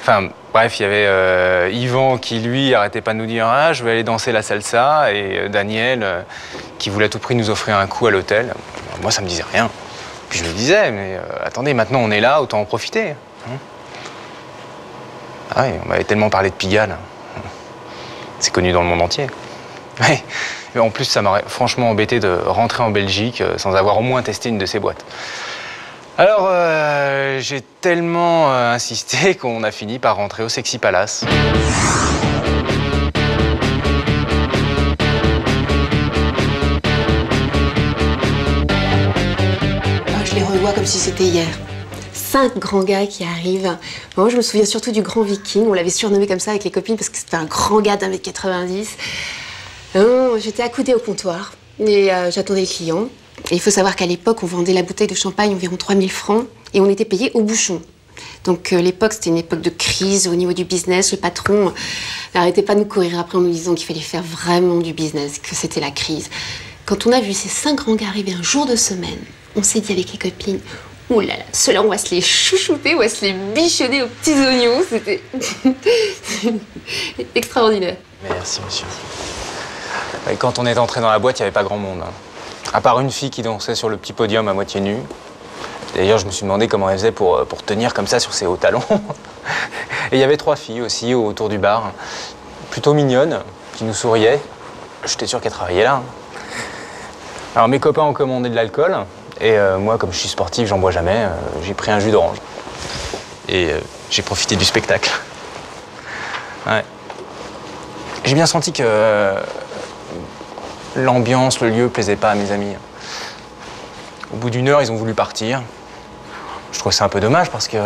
Enfin, bref, il y avait Yvan qui, lui, arrêtait pas de nous dire « Ah, je vais aller danser la salsa » et Daniel qui voulait à tout prix nous offrir un coup à l'hôtel. Moi, ça me disait rien. Puis je me disais « Mais attendez, maintenant on est là, autant en profiter. » Ah oui, on m'avait tellement parlé de Pigalle. C'est connu dans le monde entier. Ouais. Et en plus, ça m'aurait franchement embêté de rentrer en Belgique sans avoir au moins testé une de ces boîtes. Alors, j'ai tellement insisté qu'on a fini par rentrer au Sexy Palace. Je les revois comme si c'était hier. 5 grands gars qui arrivent. Moi, je me souviens surtout du grand Viking. On l'avait surnommé comme ça avec les copines parce que c'était un grand gars d'1,90 m. J'étais accoudée au comptoir et j'attendais le client. Et il faut savoir qu'à l'époque, on vendait la bouteille de champagne environ 3000 francs et on était payé au bouchon. Donc l'époque, c'était une époque de crise au niveau du business. Le patron n'arrêtait pas de nous courir après en nous disant qu'il fallait faire vraiment du business, que c'était la crise. Quand on a vu ces 5 grands gars arriver un jour de semaine, on s'est dit avec les copines, oh là là, ceux-là, on va se les chouchouter, on va se les bichonner aux petits oignons. C'était extraordinaire. Merci, monsieur. Et quand on est entré dans la boîte, il n'y avait pas grand monde. À part une fille qui dansait sur le petit podium à moitié nue. D'ailleurs, je me suis demandé comment elle faisait pour tenir comme ça sur ses hauts talons. Et il y avait 3 filles aussi autour du bar, plutôt mignonnes, qui nous souriaient. J'étais sûr qu'elles travaillaient là. Alors mes copains ont commandé de l'alcool, et moi, comme je suis sportif, j'en bois jamais, j'ai pris un jus d'orange. Et j'ai profité du spectacle. Ouais. J'ai bien senti que l'ambiance, le lieu plaisait pas à mes amis. Au bout d'1 heure, ils ont voulu partir. Je trouve ça un peu dommage parce qu'ils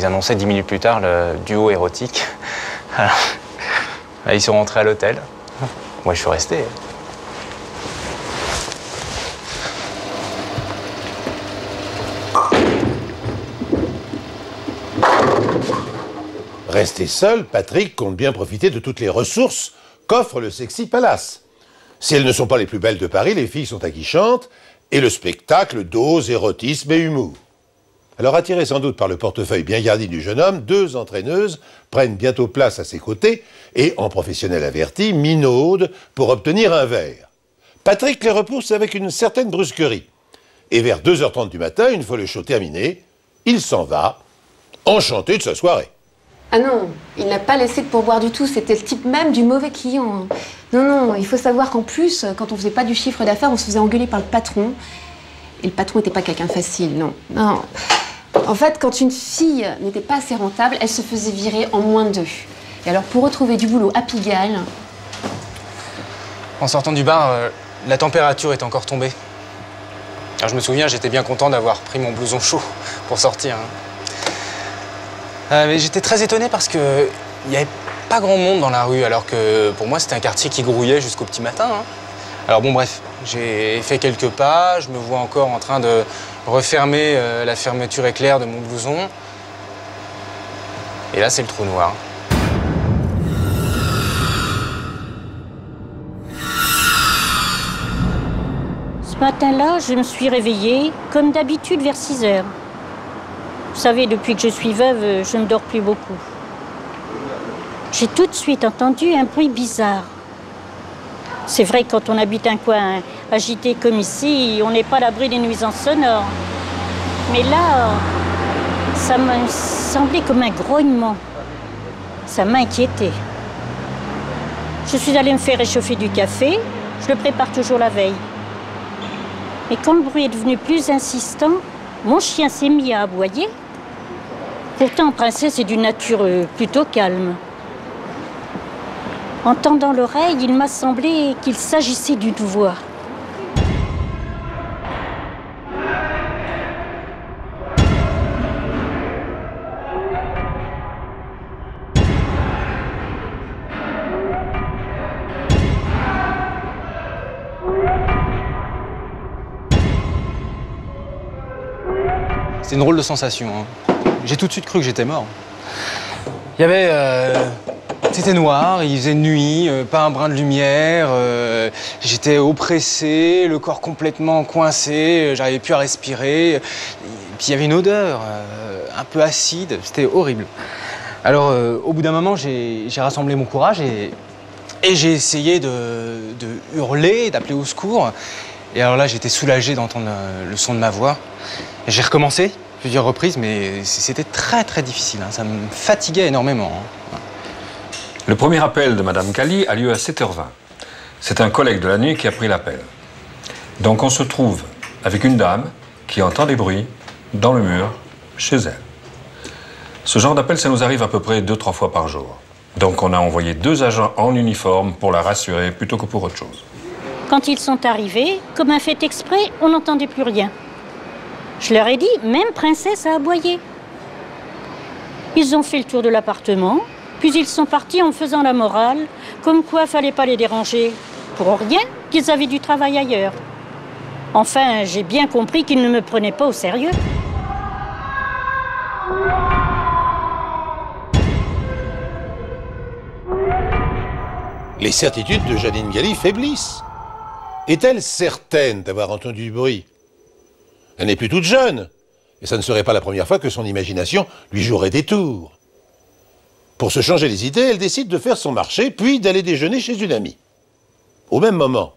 annonçaient 10 minutes plus tard le duo érotique. Alors, ils sont rentrés à l'hôtel. Moi, je suis resté. Resté seul, Patrick compte bien profiter de toutes les ressources qu'offre le Sexy Palace. Si elles ne sont pas les plus belles de Paris, les filles sont aguichantes et le spectacle dose érotisme et humour. Alors attiré sans doute par le portefeuille bien garni du jeune homme, 2 entraîneuses prennent bientôt place à ses côtés et, en professionnel averti, minaudent pour obtenir un verre. Patrick les repousse avec une certaine brusquerie. Et vers 2h30 du matin, une fois le show terminé, il s'en va, enchanté de sa soirée. Ah non, il n'a pas laissé de pourboire du tout, c'était le type même du mauvais client. Non, non, il faut savoir qu'en plus, quand on faisait pas du chiffre d'affaires, on se faisait engueuler par le patron. Et le patron n'était pas quelqu'un de facile, non. Non. En fait, quand une fille n'était pas assez rentable, elle se faisait virer en moins de 2. Et alors, pour retrouver du boulot à Pigalle... En sortant du bar, la température est encore tombée. Alors, je me souviens, j'étais bien content d'avoir pris mon blouson chaud pour sortir. Mais j'étais très étonné parce qu'il n'y avait pas grand monde dans la rue, alors que pour moi, c'était un quartier qui grouillait jusqu'au petit matin. Alors bon, bref, j'ai fait quelques pas, je me vois encore en train de refermer la fermeture éclair de mon blouson. Et là, c'est le trou noir. Ce matin-là, je me suis réveillée, comme d'habitude, vers 6 heures. Vous savez, depuis que je suis veuve, je ne dors plus beaucoup. J'ai tout de suite entendu un bruit bizarre. C'est vrai que quand on habite un coin agité comme ici, on n'est pas à l'abri des nuisances sonores. Mais là, ça m'a semblé comme un grognement. Ça m'inquiétait. Je suis allée me faire réchauffer du café. Je le prépare toujours la veille. Et quand le bruit est devenu plus insistant, mon chien s'est mis à aboyer. Pourtant, Princesse est d'une nature plutôt calme. En tendant l'oreille, il m'a semblé qu'il s'agissait d'une voix. C'est une drôle de sensation. J'ai tout de suite cru que j'étais mort. Il y avait... C'était noir, il faisait nuit, pas un brin de lumière. J'étais oppressé, le corps complètement coincé, j'arrivais plus à respirer. Et puis il y avait une odeur un peu acide, c'était horrible. Alors au bout d'un moment, j'ai rassemblé mon courage et j'ai essayé de hurler, d'appeler au secours. Et alors là, j'étais soulagé d'entendre le son de ma voix. J'ai recommencé plusieurs reprises, mais c'était très très difficile. Ça me fatiguait énormément. Le premier appel de Madame Cali a lieu à 7h20. C'est un collègue de la nuit qui a pris l'appel. Donc on se trouve avec une dame qui entend des bruits dans le mur chez elle. Ce genre d'appel, ça nous arrive à peu près 2-3 fois par jour. Donc on a envoyé 2 agents en uniforme pour la rassurer plutôt que pour autre chose. Quand ils sont arrivés, comme un fait exprès, on n'entendait plus rien. Je leur ai dit, même Princesse a aboyé. Ils ont fait le tour de l'appartement, puis ils sont partis en faisant la morale, comme quoi fallait pas les déranger. Pour rien qu'ils avaient du travail ailleurs. Enfin, j'ai bien compris qu'il ne me prenait pas au sérieux. Les certitudes de Janine Galli faiblissent. Est-elle certaine d'avoir entendu du bruit? Elle n'est plus toute jeune, et ça ne serait pas la première fois que son imagination lui jouerait des tours. Pour se changer les idées, elle décide de faire son marché, puis d'aller déjeuner chez une amie. Au même moment,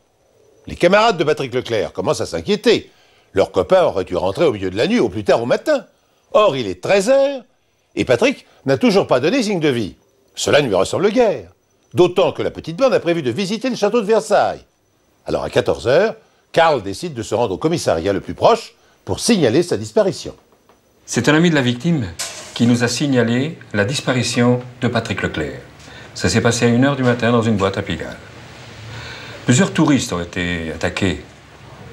les camarades de Patrick Leclerc commencent à s'inquiéter. Leur copain aurait dû rentrer au milieu de la nuit, au plus tard au matin. Or, il est 13h, et Patrick n'a toujours pas donné signe de vie. Cela ne lui ressemble guère. D'autant que la petite bande a prévu de visiter le château de Versailles. Alors à 14h, Karl décide de se rendre au commissariat le plus proche pour signaler sa disparition. C'est un ami de la victime qui nous a signalé la disparition de Patrick Leclerc. Ça s'est passé à 1h du matin dans une boîte à Pigalle. Plusieurs touristes ont été attaqués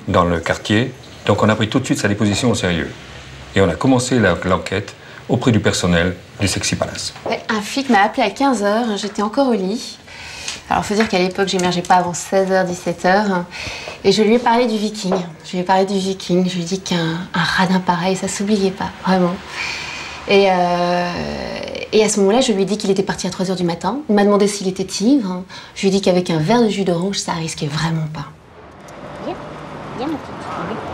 dans le quartier, donc on a pris tout de suite sa déposition au sérieux. Et on a commencé l'enquête auprès du personnel du Sexy Palace. Un flic m'a appelé à 15h, j'étais encore au lit. Alors, il faut dire qu'à l'époque, j'émergeais pas avant 16h, 17h. Et je lui ai parlé du Viking. Je lui ai dit qu'un radin pareil, ça s'oubliait pas, vraiment. Et à ce moment-là, je lui ai dit qu'il était parti à 3h du matin. Il m'a demandé s'il était ivre. Je lui ai dit qu'avec un verre de jus d'orange, ça risquait vraiment pas. Viens, ma petite.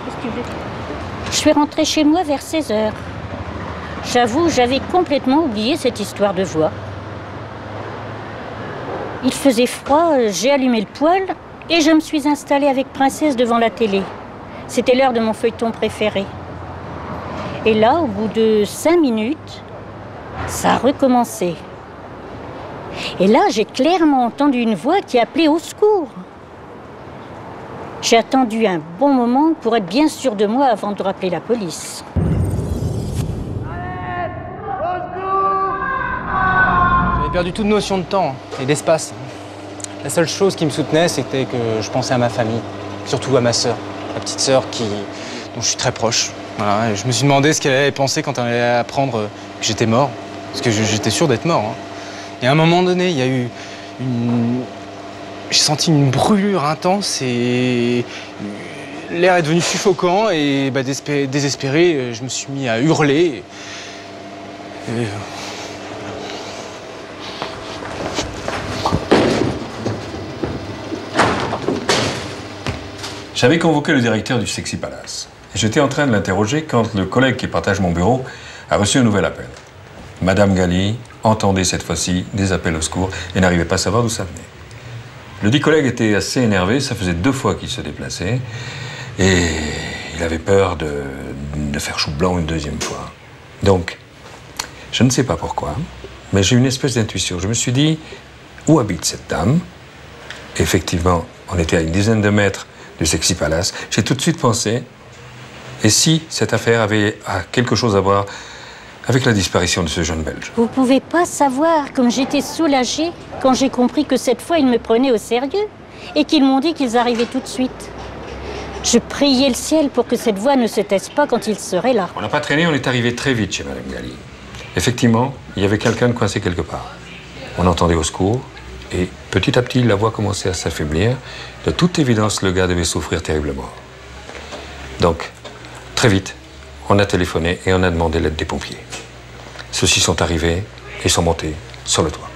Qu'est-ce que tu veux? Je suis rentrée chez moi vers 16h. J'avoue, j'avais complètement oublié cette histoire de voix. Il faisait froid, j'ai allumé le poêle et je me suis installée avec Princesse devant la télé. C'était l'heure de mon feuilleton préféré. Et là, au bout de 5 minutes, ça a recommencé. Et là, j'ai clairement entendu une voix qui appelait au secours. J'ai attendu un bon moment pour être bien sûre de moi avant de rappeler la police. J'avais perdu toute notion de temps et d'espace. La seule chose qui me soutenait, c'était que je pensais à ma famille, surtout à ma sœur, ma petite sœur dont je suis très proche. Voilà, et je me suis demandé ce qu'elle allait penser quand elle allait apprendre que j'étais mort, parce que j'étais sûr d'être mort. Hein. Et à un moment donné, il y a eu j'ai senti une brûlure intense et l'air est devenu suffocant et désespéré, je me suis mis à hurler. J'avais convoqué le directeur du Sexy Palace. J'étais en train de l'interroger quand le collègue qui partage mon bureau a reçu un nouvel appel. Madame Galli entendait cette fois-ci des appels au secours et n'arrivait pas à savoir d'où ça venait. Le dit collègue était assez énervé, ça faisait 2 fois qu'il se déplaçait et il avait peur de faire chou blanc une 2e fois. Donc, je ne sais pas pourquoi, mais j'ai eu une espèce d'intuition. Je me suis dit, où habite cette dame? Effectivement, on était à une dizaine de mètres du Sexy Palace. J'ai tout de suite pensé, et si cette affaire avait quelque chose à voir avec la disparition de ce jeune Belge? Vous pouvez pas savoir comme j'étais soulagée quand j'ai compris que cette fois ils me prenaient au sérieux et qu'ils m'ont dit qu'ils arrivaient tout de suite. Je priais le ciel pour que cette voix ne se taise pas quand ils seraient là. On n'a pas traîné, on est arrivé très vite chez Madame Galli. Effectivement, il y avait quelqu'un de coincé quelque part. On entendait au secours et petit à petit la voix commençait à s'affaiblir. De toute évidence, le gars devait souffrir terriblement. Donc, très vite, on a téléphoné et on a demandé l'aide des pompiers. Ceux-ci sont arrivés et sont montés sur le toit.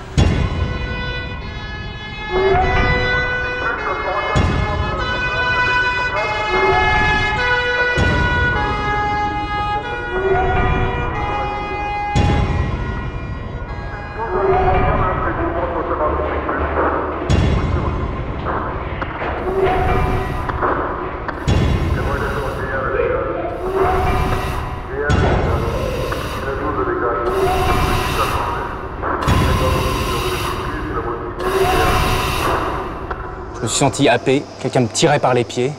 Je me suis senti happé, quelqu'un me tirait par les pieds.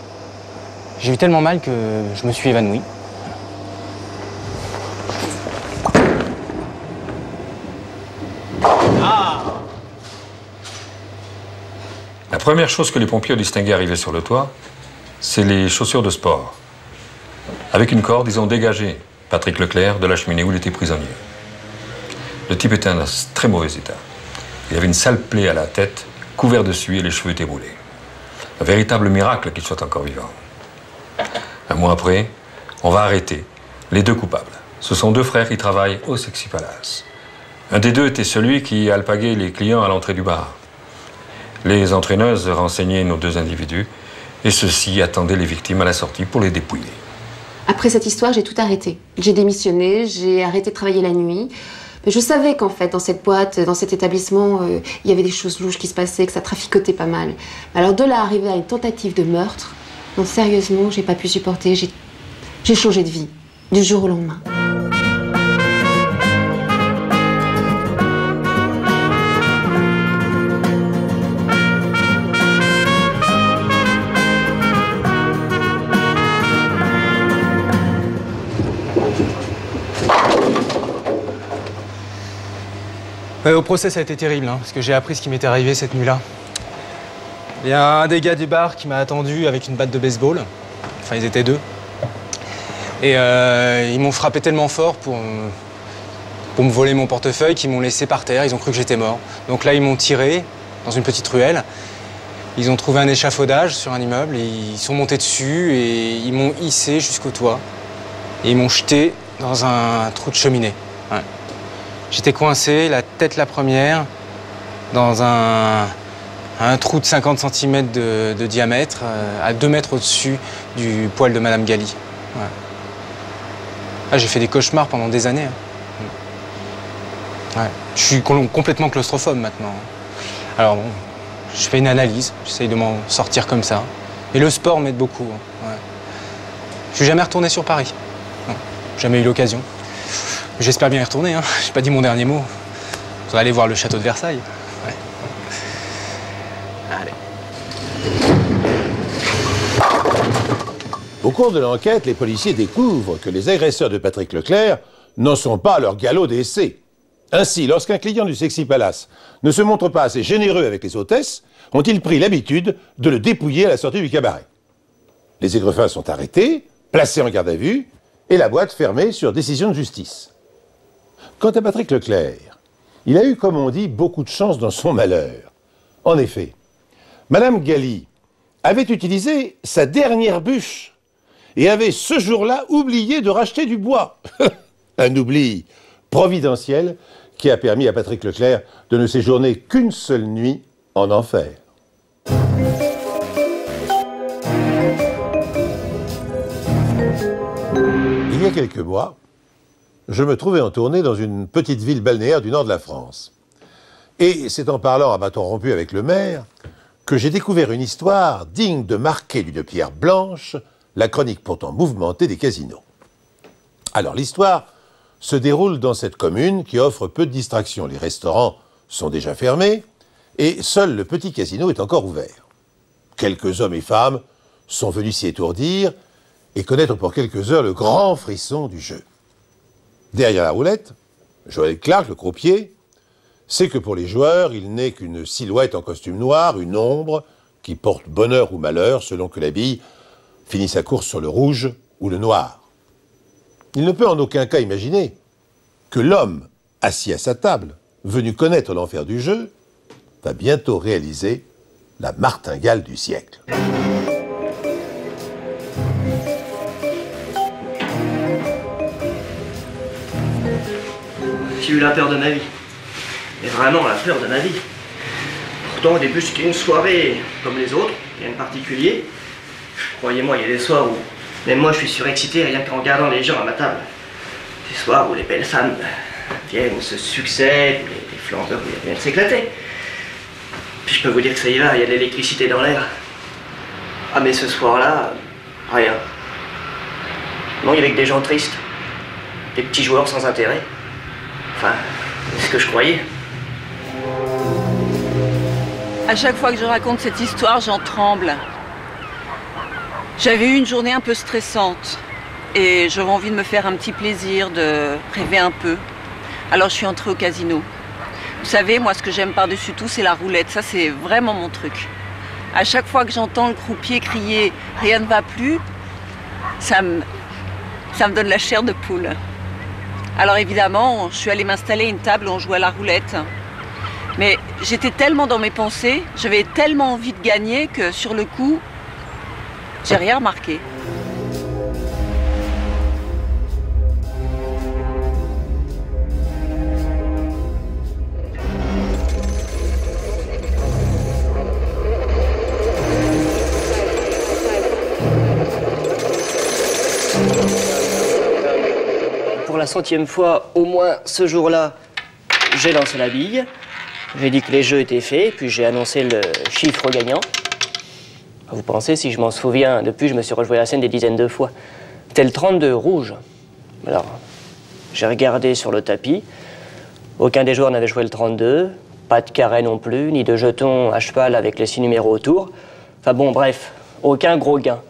J'ai eu tellement mal que je me suis évanoui. La première chose que les pompiers ont distingué arrivés sur le toit, c'est les chaussures de sport. Avec une corde, ils ont dégagé Patrick Leclerc de la cheminée où il était prisonnier. Le type était en très mauvais état. Il avait une sale plaie à la tête, couvert de suie et les cheveux étaient brûlés. Un véritable miracle qu'il soit encore vivant. Un mois après, on va arrêter les deux coupables. Ce sont deux frères qui travaillent au Sexy Palace. Un des deux était celui qui alpaguait les clients à l'entrée du bar. Les entraîneuses renseignaient nos deux individus et ceux-ci attendaient les victimes à la sortie pour les dépouiller. Après cette histoire, j'ai tout arrêté. J'ai démissionné, j'ai arrêté de travailler la nuit. Mais je savais qu'en fait, dans cette boîte, dans cet établissement, il y avait des choses louches qui se passaient, que ça traficotait pas mal. Alors de là à arriver à une tentative de meurtre, non, sérieusement, j'ai pas pu supporter. J'ai changé de vie, du jour au lendemain. Au procès, ça a été terrible, hein, parce que j'ai appris ce qui m'était arrivé cette nuit-là. Il y a un des gars du bar qui m'a attendu avec une batte de baseball. Enfin, ils étaient deux. Et ils m'ont frappé tellement fort pour me voler mon portefeuille qu'ils m'ont laissé par terre. Ils ont cru que j'étais mort. Donc là, ils m'ont tiré dans une petite ruelle. Ils ont trouvé un échafaudage sur un immeuble. Et ils sont montés dessus et ils m'ont hissé jusqu'au toit. Et ils m'ont jeté dans un trou de cheminée. Ouais. J'étais coincé, la tête la première, dans un trou de 50 cm de diamètre, à 2 mètres au-dessus du poil de Madame Gali. Ouais. Ah, j'ai fait des cauchemars pendant des années. Ouais. Je suis complètement claustrophobe maintenant. Alors bon, je fais une analyse, j'essaye de m'en sortir comme ça. Et le sport m'aide beaucoup. Ouais. Je suis jamais retourné sur Paris. Non, jamais eu l'occasion. J'espère bien y retourner, hein. J'ai pas dit mon dernier mot. On va aller voir le château de Versailles. Ouais. Allez. Au cours de l'enquête, les policiers découvrent que les agresseurs de Patrick Leclerc n'en sont pas à leur galop d'essai. Ainsi, lorsqu'un client du Sexy Palace ne se montre pas assez généreux avec les hôtesses, ont-ils pris l'habitude de le dépouiller à la sortie du cabaret. Les aigrefins sont arrêtés, placés en garde à vue, et la boîte fermée sur décision de justice. Quant à Patrick Leclerc, il a eu, comme on dit, beaucoup de chance dans son malheur. En effet, Madame Gali avait utilisé sa dernière bûche et avait ce jour-là oublié de racheter du bois. Un oubli providentiel qui a permis à Patrick Leclerc de ne séjourner qu'une seule nuit en enfer. Il y a quelques mois, je me trouvais en tournée dans une petite ville balnéaire du nord de la France. Et c'est en parlant à bâton rompu avec le maire que j'ai découvert une histoire digne de marquer d'une pierre blanche la chronique pourtant mouvementée des casinos. Alors l'histoire se déroule dans cette commune qui offre peu de distractions. Les restaurants sont déjà fermés et seul le petit casino est encore ouvert. Quelques hommes et femmes sont venus s'y étourdir et connaître pour quelques heures le grand frisson du jeu. Derrière la roulette, Joël Clark, le croupier, sait que pour les joueurs, il n'est qu'une silhouette en costume noir, une ombre qui porte bonheur ou malheur selon que la bille finit sa course sur le rouge ou le noir. Il ne peut en aucun cas imaginer que l'homme assis à sa table, venu connaître l'enfer du jeu, va bientôt réaliser la martingale du siècle. J'ai eu la peur de ma vie. Et vraiment la peur de ma vie. Pourtant au début c'était une soirée comme les autres, rien de particulier. Croyez-moi, il y a des soirs où même moi je suis surexcité rien qu'en regardant les gens à ma table. Des soirs où les belles femmes viennent, se succèdent, les flambeurs viennent s'éclater. Puis je peux vous dire que ça y va, il y a de l'électricité dans l'air. Ah mais ce soir-là, rien. Non, il y avait que des gens tristes. Des petits joueurs sans intérêt. Enfin, c'est ce que je croyais. À chaque fois que je raconte cette histoire, j'en tremble. J'avais eu une journée un peu stressante et j'avais envie de me faire un petit plaisir, de rêver un peu. Alors je suis entrée au casino. Vous savez, moi ce que j'aime par-dessus tout, c'est la roulette. Ça, c'est vraiment mon truc. À chaque fois que j'entends le croupier crier « rien ne va plus », ça me donne la chair de poule. Alors évidemment, je suis allée m'installer à une table où on jouait à la roulette. Mais j'étais tellement dans mes pensées, j'avais tellement envie de gagner que sur le coup, j'ai rien remarqué. pour la 100e fois, au moins ce jour-là, j'ai lancé la bille. J'ai dit que les jeux étaient faits, puis j'ai annoncé le chiffre gagnant. Vous pensez, si je m'en souviens, depuis, je me suis rejoué la scène des dizaines de fois. C'était le 32 rouge. Alors, j'ai regardé sur le tapis. Aucun des joueurs n'avait joué le 32. Pas de carré non plus, ni de jetons à cheval avec les 6 numéros autour. Enfin bon, bref, aucun gros gain.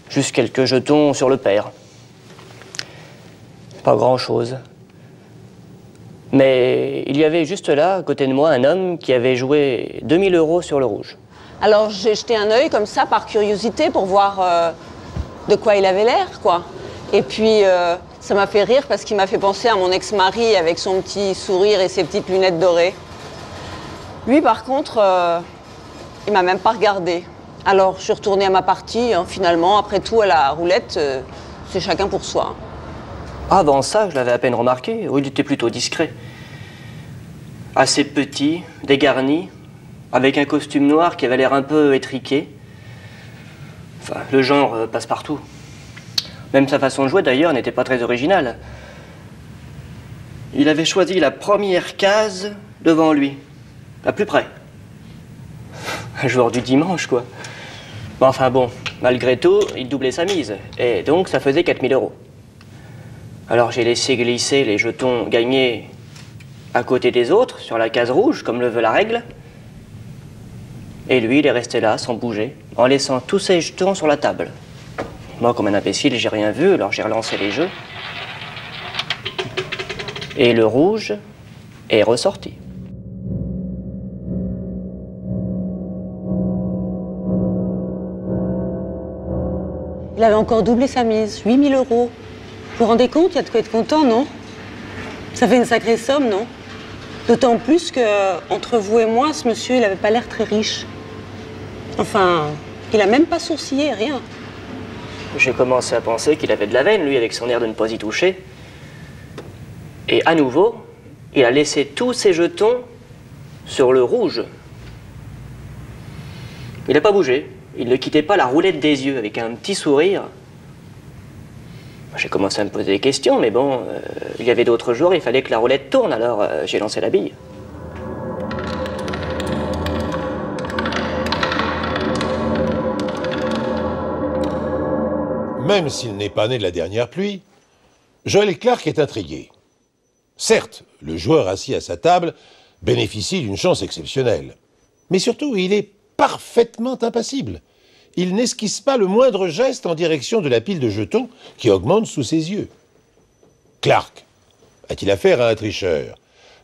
Juste quelques jetons sur le pair. Pas grand-chose. Mais il y avait juste là, à côté de moi, un homme qui avait joué 2000 € sur le rouge. Alors j'ai jeté un œil comme ça par curiosité pour voir de quoi il avait l'air, quoi. Et puis ça m'a fait rire parce qu'il m'a fait penser à mon ex-mari avec son petit sourire et ses petites lunettes dorées. Lui par contre, il m'a même pas regardé. Alors je suis retournée à ma partie, hein, finalement, après tout à la roulette, c'est chacun pour soi. Avant ça, je l'avais à peine remarqué, il était plutôt discret. Assez petit, dégarni, avec un costume noir qui avait l'air un peu étriqué. Enfin, le genre passe-partout. Même sa façon de jouer, d'ailleurs, n'était pas très originale. Il avait choisi la première case devant lui, la plus près. Un joueur du dimanche, quoi. Mais enfin bon, malgré tout, il doublait sa mise, et donc ça faisait 4000 €. Alors j'ai laissé glisser les jetons gagnés à côté des autres, sur la case rouge, comme le veut la règle. Et lui, il est resté là, sans bouger, en laissant tous ses jetons sur la table. Moi, comme un imbécile, j'ai rien vu, alors j'ai relancé les jeux. Et le rouge est ressorti. Il avait encore doublé sa mise, 8000 €. Vous vous rendez compte, il y a de quoi être content, non? Ça fait une sacrée somme, non? D'autant plus que, entre vous et moi, ce monsieur, il avait pas l'air très riche. Enfin, il a même pas sourcillé, rien. J'ai commencé à penser qu'il avait de la veine, lui, avec son air de ne pas y toucher. Et à nouveau, il a laissé tous ses jetons sur le rouge. Il n'a pas bougé. Il ne quittait pas la roulette des yeux, avec un petit sourire. J'ai commencé à me poser des questions, mais bon, il y avait d'autres jours, il fallait que la roulette tourne, alors j'ai lancé la bille. Même s'il n'est pas né de la dernière pluie, Joël Clark est intrigué. Certes, le joueur assis à sa table bénéficie d'une chance exceptionnelle. Mais surtout, il est parfaitement impassible. Il n'esquisse pas le moindre geste en direction de la pile de jetons qui augmente sous ses yeux. Clark a-t-il affaire à un tricheur,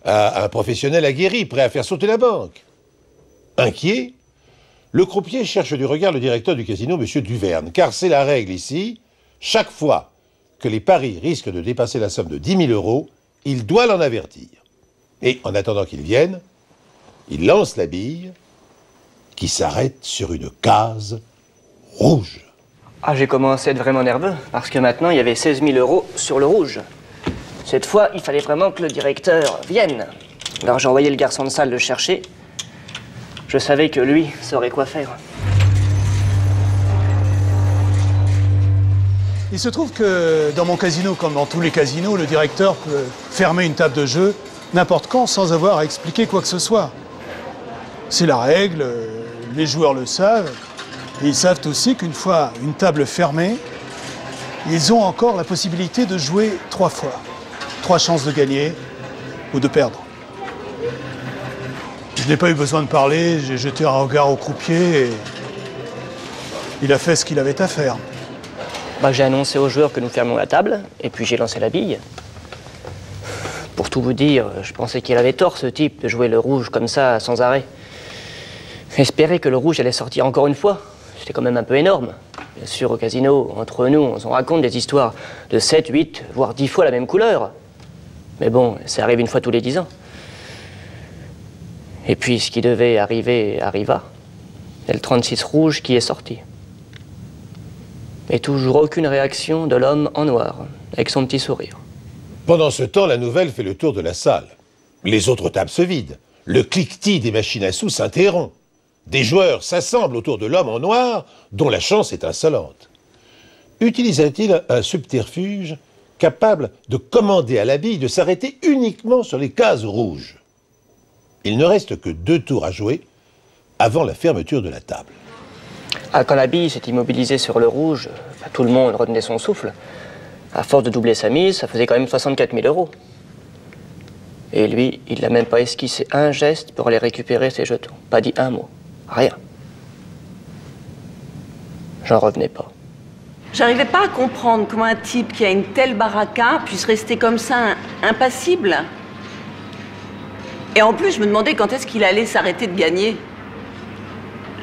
à un professionnel aguerri, prêt à faire sauter la banque? Inquiet, le croupier cherche du regard le directeur du casino, M. Duverne, car c'est la règle ici. Chaque fois que les paris risquent de dépasser la somme de 10 000 €, il doit l'en avertir. Et en attendant qu'il vienne, il lance la bille qui s'arrête sur une case rouge. Ah, j'ai commencé à être vraiment nerveux, parce que maintenant, il y avait 16 000 € sur le rouge. Cette fois, il fallait vraiment que le directeur vienne. Alors j'ai envoyé le garçon de salle le chercher. Je savais que lui saurait quoi faire. Il se trouve que dans mon casino, comme dans tous les casinos, le directeur peut fermer une table de jeu n'importe quand sans avoir à expliquer quoi que ce soit. C'est la règle, les joueurs le savent. Et ils savent aussi qu'une fois une table fermée, ils ont encore la possibilité de jouer 3 fois. 3 chances de gagner ou de perdre. Je n'ai pas eu besoin de parler, j'ai jeté un regard au croupier et il a fait ce qu'il avait à faire. J'ai annoncé aux joueurs que nous fermions la table, et puis j'ai lancé la bille. Pour tout vous dire, je pensais qu'il avait tort, ce type, de jouer le rouge comme ça, sans arrêt. J'espérais que le rouge allait sortir encore une fois. C'était quand même un peu énorme. Bien sûr, au casino, entre nous, on s'en raconte des histoires de 7, 8, voire 10 fois la même couleur. Mais bon, ça arrive une fois tous les 10 ans. Et puis, ce qui devait arriver, arriva. C'est le 36 rouge qui est sorti. Et toujours aucune réaction de l'homme en noir, avec son petit sourire. Pendant ce temps, la nouvelle fait le tour de la salle. Les autres tables se vident. Le cliquetis des machines à sous s'interrompt. Des joueurs s'assemblent autour de l'homme en noir, dont la chance est insolente. Utilisa-t-il un subterfuge capable de commander à la bille de s'arrêter uniquement sur les cases rouges. Il ne reste que 2 tours à jouer avant la fermeture de la table. Ah, quand la bille s'est immobilisée sur le rouge, tout le monde retenait son souffle. À force de doubler sa mise, ça faisait quand même 64 000 €. Et lui, il n'a même pas esquissé un geste pour aller récupérer ses jetons. Pas dit un mot. Rien. J'en revenais pas. J'arrivais pas à comprendre comment un type qui a une telle baraka puisse rester comme ça, impassible. Et en plus, je me demandais quand est-ce qu'il allait s'arrêter de gagner.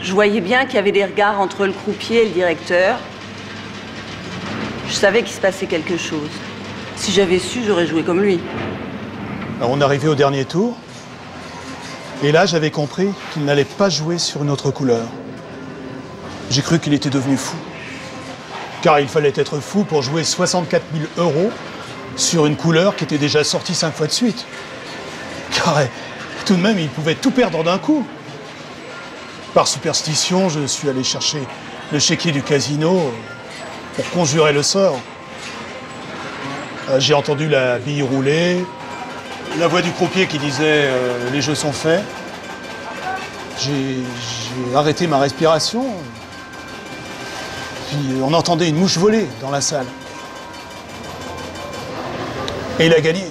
Je voyais bien qu'il y avait des regards entre le croupier et le directeur. Je savais qu'il se passait quelque chose. Si j'avais su, j'aurais joué comme lui. Alors, on arrivait au dernier tour, et là j'avais compris qu'il n'allait pas jouer sur une autre couleur. J'ai cru qu'il était devenu fou. Car il fallait être fou pour jouer 64 000 € sur une couleur qui était déjà sortie 5 fois de suite. Car tout de même, il pouvait tout perdre d'un coup. Par superstition, je suis allé chercher le chéquier du casino pour conjurer le sort. J'ai entendu la bille rouler, la voix du croupier qui disait « les jeux sont faits ». J'ai arrêté ma respiration. Puis on entendait une mouche voler dans la salle. Et il a gagné.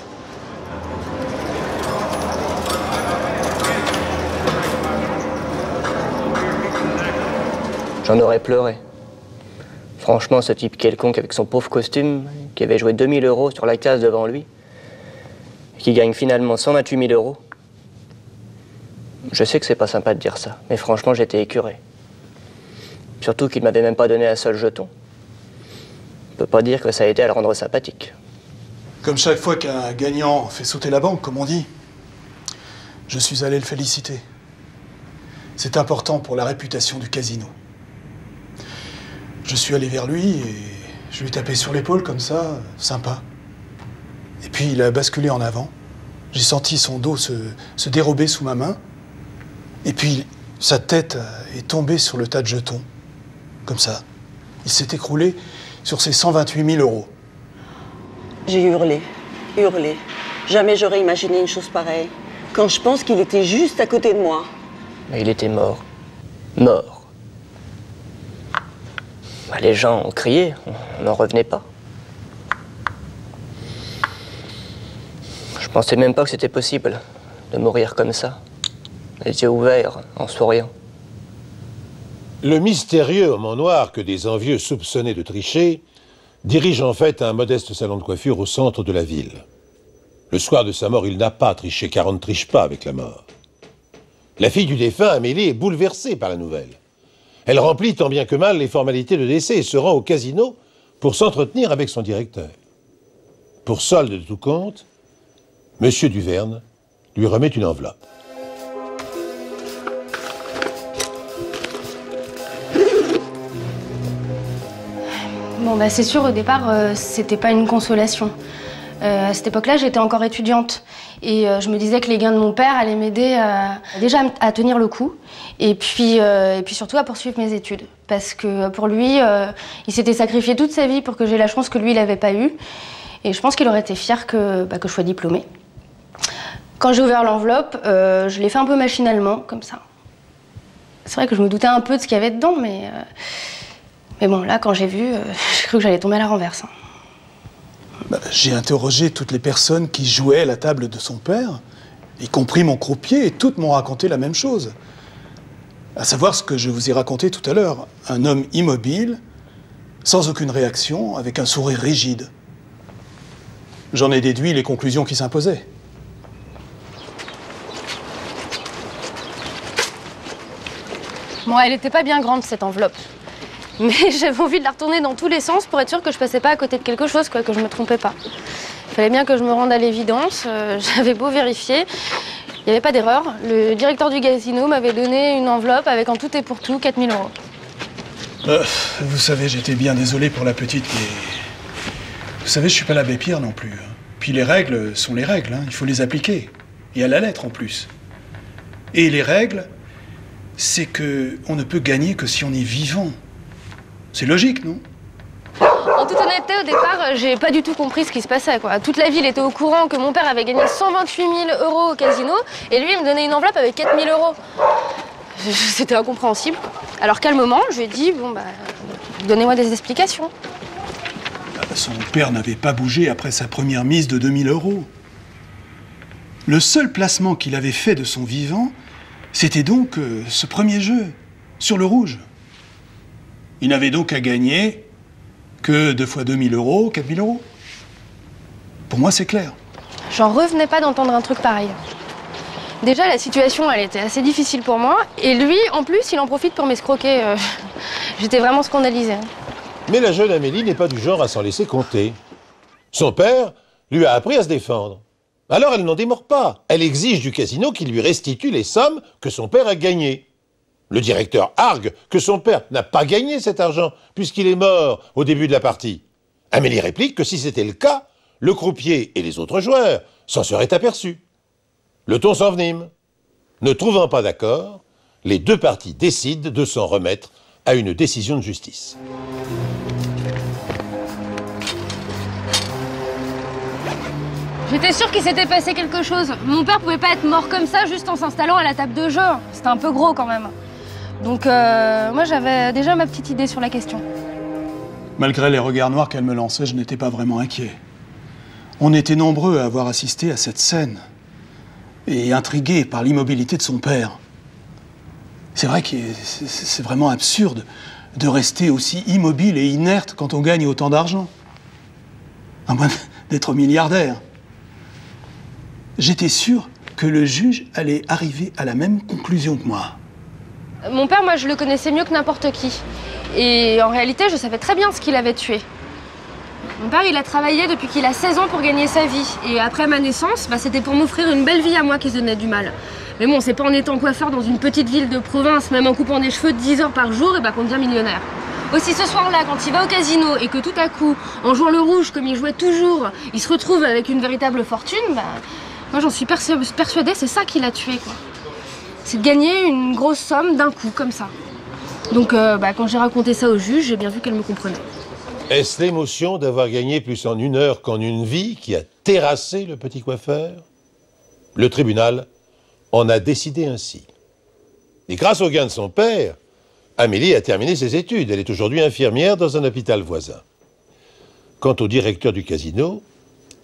J'en aurais pleuré. Franchement, ce type quelconque avec son pauvre costume, qui avait joué 2 000 € sur la case devant lui, et qui gagne finalement 128 000 €. Je sais que c'est pas sympa de dire ça, mais franchement, j'étais écœuré. Surtout qu'il m'avait même pas donné un seul jeton. On peut pas dire que ça a été à le rendre sympathique. Comme chaque fois qu'un gagnant fait sauter la banque, comme on dit, je suis allé le féliciter. C'est important pour la réputation du casino. Je suis allé vers lui et je lui ai tapé sur l'épaule comme ça, sympa. Et puis il a basculé en avant. J'ai senti son dos se dérober sous ma main. Et puis sa tête est tombée sur le tas de jetons. Comme ça. Il s'est écroulé sur ses 128 000 €. J'ai hurlé, hurlé. Jamais j'aurais imaginé une chose pareille. Quand je pense qu'il était juste à côté de moi. Mais il était mort. Mort. Bah, les gens ont crié, on n'en revenait pas. Je pensais même pas que c'était possible de mourir comme ça. Les yeux ouverts, en souriant. Le mystérieux homme en noir que des envieux soupçonnaient de tricher dirige en fait un modeste salon de coiffure au centre de la ville. Le soir de sa mort, il n'a pas triché, car on ne triche pas avec la mort. La fille du défunt, Amélie, est bouleversée par la nouvelle. Elle remplit tant bien que mal les formalités de décès et se rend au casino pour s'entretenir avec son directeur. Pour solde de tout compte, M. Duverne lui remet une enveloppe. Bon, bah c'est sûr, au départ, c'était pas une consolation. À cette époque-là, j'étais encore étudiante. Et je me disais que les gains de mon père allaient m'aider déjà à tenir le coup. Et puis surtout à poursuivre mes études. Parce que pour lui, il s'était sacrifié toute sa vie pour que j'ai la chance que lui, il n'avait pas eue. Et je pense qu'il aurait été fier que je sois diplômée. Quand j'ai ouvert l'enveloppe, je l'ai fait un peu machinalement, comme ça. C'est vrai que je me doutais un peu de ce qu'il y avait dedans, mais bon, là, quand j'ai vu, j'ai cru que j'allais tomber à la renverse. J'ai interrogé toutes les personnes qui jouaient à la table de son père, y compris mon croupier, et toutes m'ont raconté la même chose. À savoir ce que je vous ai raconté tout à l'heure. Un homme immobile, sans aucune réaction, avec un sourire rigide. J'en ai déduit les conclusions qui s'imposaient. Bon, elle était pas bien grande, cette enveloppe. Mais j'avais envie de la retourner dans tous les sens pour être sûre que je passais pas à côté de quelque chose, quoi, que je me trompais pas. Il fallait bien que je me rende à l'évidence. J'avais beau vérifier, il n'y avait pas d'erreur. Le directeur du casino m'avait donné une enveloppe avec en tout et pour tout 4 000 €. Vous savez, j'étais bien désolé pour la petite, mais... Vous savez, je suis pas l'abbé Pierre non plus. Puis les règles sont les règles, hein. Il faut les appliquer. Et à la lettre en plus. Et les règles, c'est que on ne peut gagner que si on est vivant. C'est logique, non? En toute honnêteté, au départ, j'ai pas du tout compris ce qui se passait, quoi. Toute la ville était au courant que mon père avait gagné 128 000 € au casino, et lui, il me donnait une enveloppe avec 4 000 €. C'était incompréhensible. Alors calmement, je lui ai dit, bon, bah, donnez-moi des explications. Son père n'avait pas bougé après sa première mise de 2 000 €. Le seul placement qu'il avait fait de son vivant, c'était donc ce premier jeu, sur le rouge. Il n'avait donc à gagner que 2 fois 2 000 €, 4 000 €. Pour moi, c'est clair. J'en revenais pas d'entendre un truc pareil. Déjà, la situation, elle était assez difficile pour moi. Et lui, en plus, il en profite pour m'escroquer. J'étais vraiment scandalisée. Mais la jeune Amélie n'est pas du genre à s'en laisser compter. Son père lui a appris à se défendre. Alors elle n'en démord pas. Elle exige du casino qu'il lui restitue les sommes que son père a gagnées. Le directeur argue que son père n'a pas gagné cet argent puisqu'il est mort au début de la partie. Amélie réplique que si c'était le cas, le croupier et les autres joueurs s'en seraient aperçus. Le ton s'envenime. Ne trouvant pas d'accord, les deux parties décident de s'en remettre à une décision de justice. J'étais sûre qu'il s'était passé quelque chose. Mon père pouvait pas être mort comme ça juste en s'installant à la table de jeu. C'était un peu gros quand même. Donc moi j'avais déjà ma petite idée sur la question. Malgré les regards noirs qu'elle me lançait, je n'étais pas vraiment inquiet. On était nombreux à avoir assisté à cette scène et intrigués par l'immobilité de son père. C'est vrai que c'est vraiment absurde de rester aussi immobile et inerte quand on gagne autant d'argent. À moins d'être milliardaire. J'étais sûr que le juge allait arriver à la même conclusion que moi. Mon père, moi, je le connaissais mieux que n'importe qui. Et en réalité, je savais très bien ce qu'il avait tué. Mon père, il a travaillé depuis qu'il a 16 ans pour gagner sa vie. Et après ma naissance, bah, c'était pour m'offrir une belle vie à moi qui se donnait du mal. Mais bon, c'est pas en étant coiffeur dans une petite ville de province, même en coupant des cheveux 10 heures par jour, et bah, qu'on devient millionnaire. Aussi ce soir-là, quand il va au casino et que tout à coup, en jouant le rouge comme il jouait toujours, il se retrouve avec une véritable fortune, bah, moi j'en suis persuadée, c'est ça qui l'a tué, quoi. C'est de gagner une grosse somme d'un coup, comme ça. Donc quand j'ai raconté ça au juge, j'ai bien vu qu'elle me comprenait. Est-ce l'émotion d'avoir gagné plus en une heure qu'en une vie qui a terrassé le petit coiffeur? Le tribunal en a décidé ainsi. Et grâce au gain de son père, Amélie a terminé ses études. Elle est aujourd'hui infirmière dans un hôpital voisin. Quant au directeur du casino,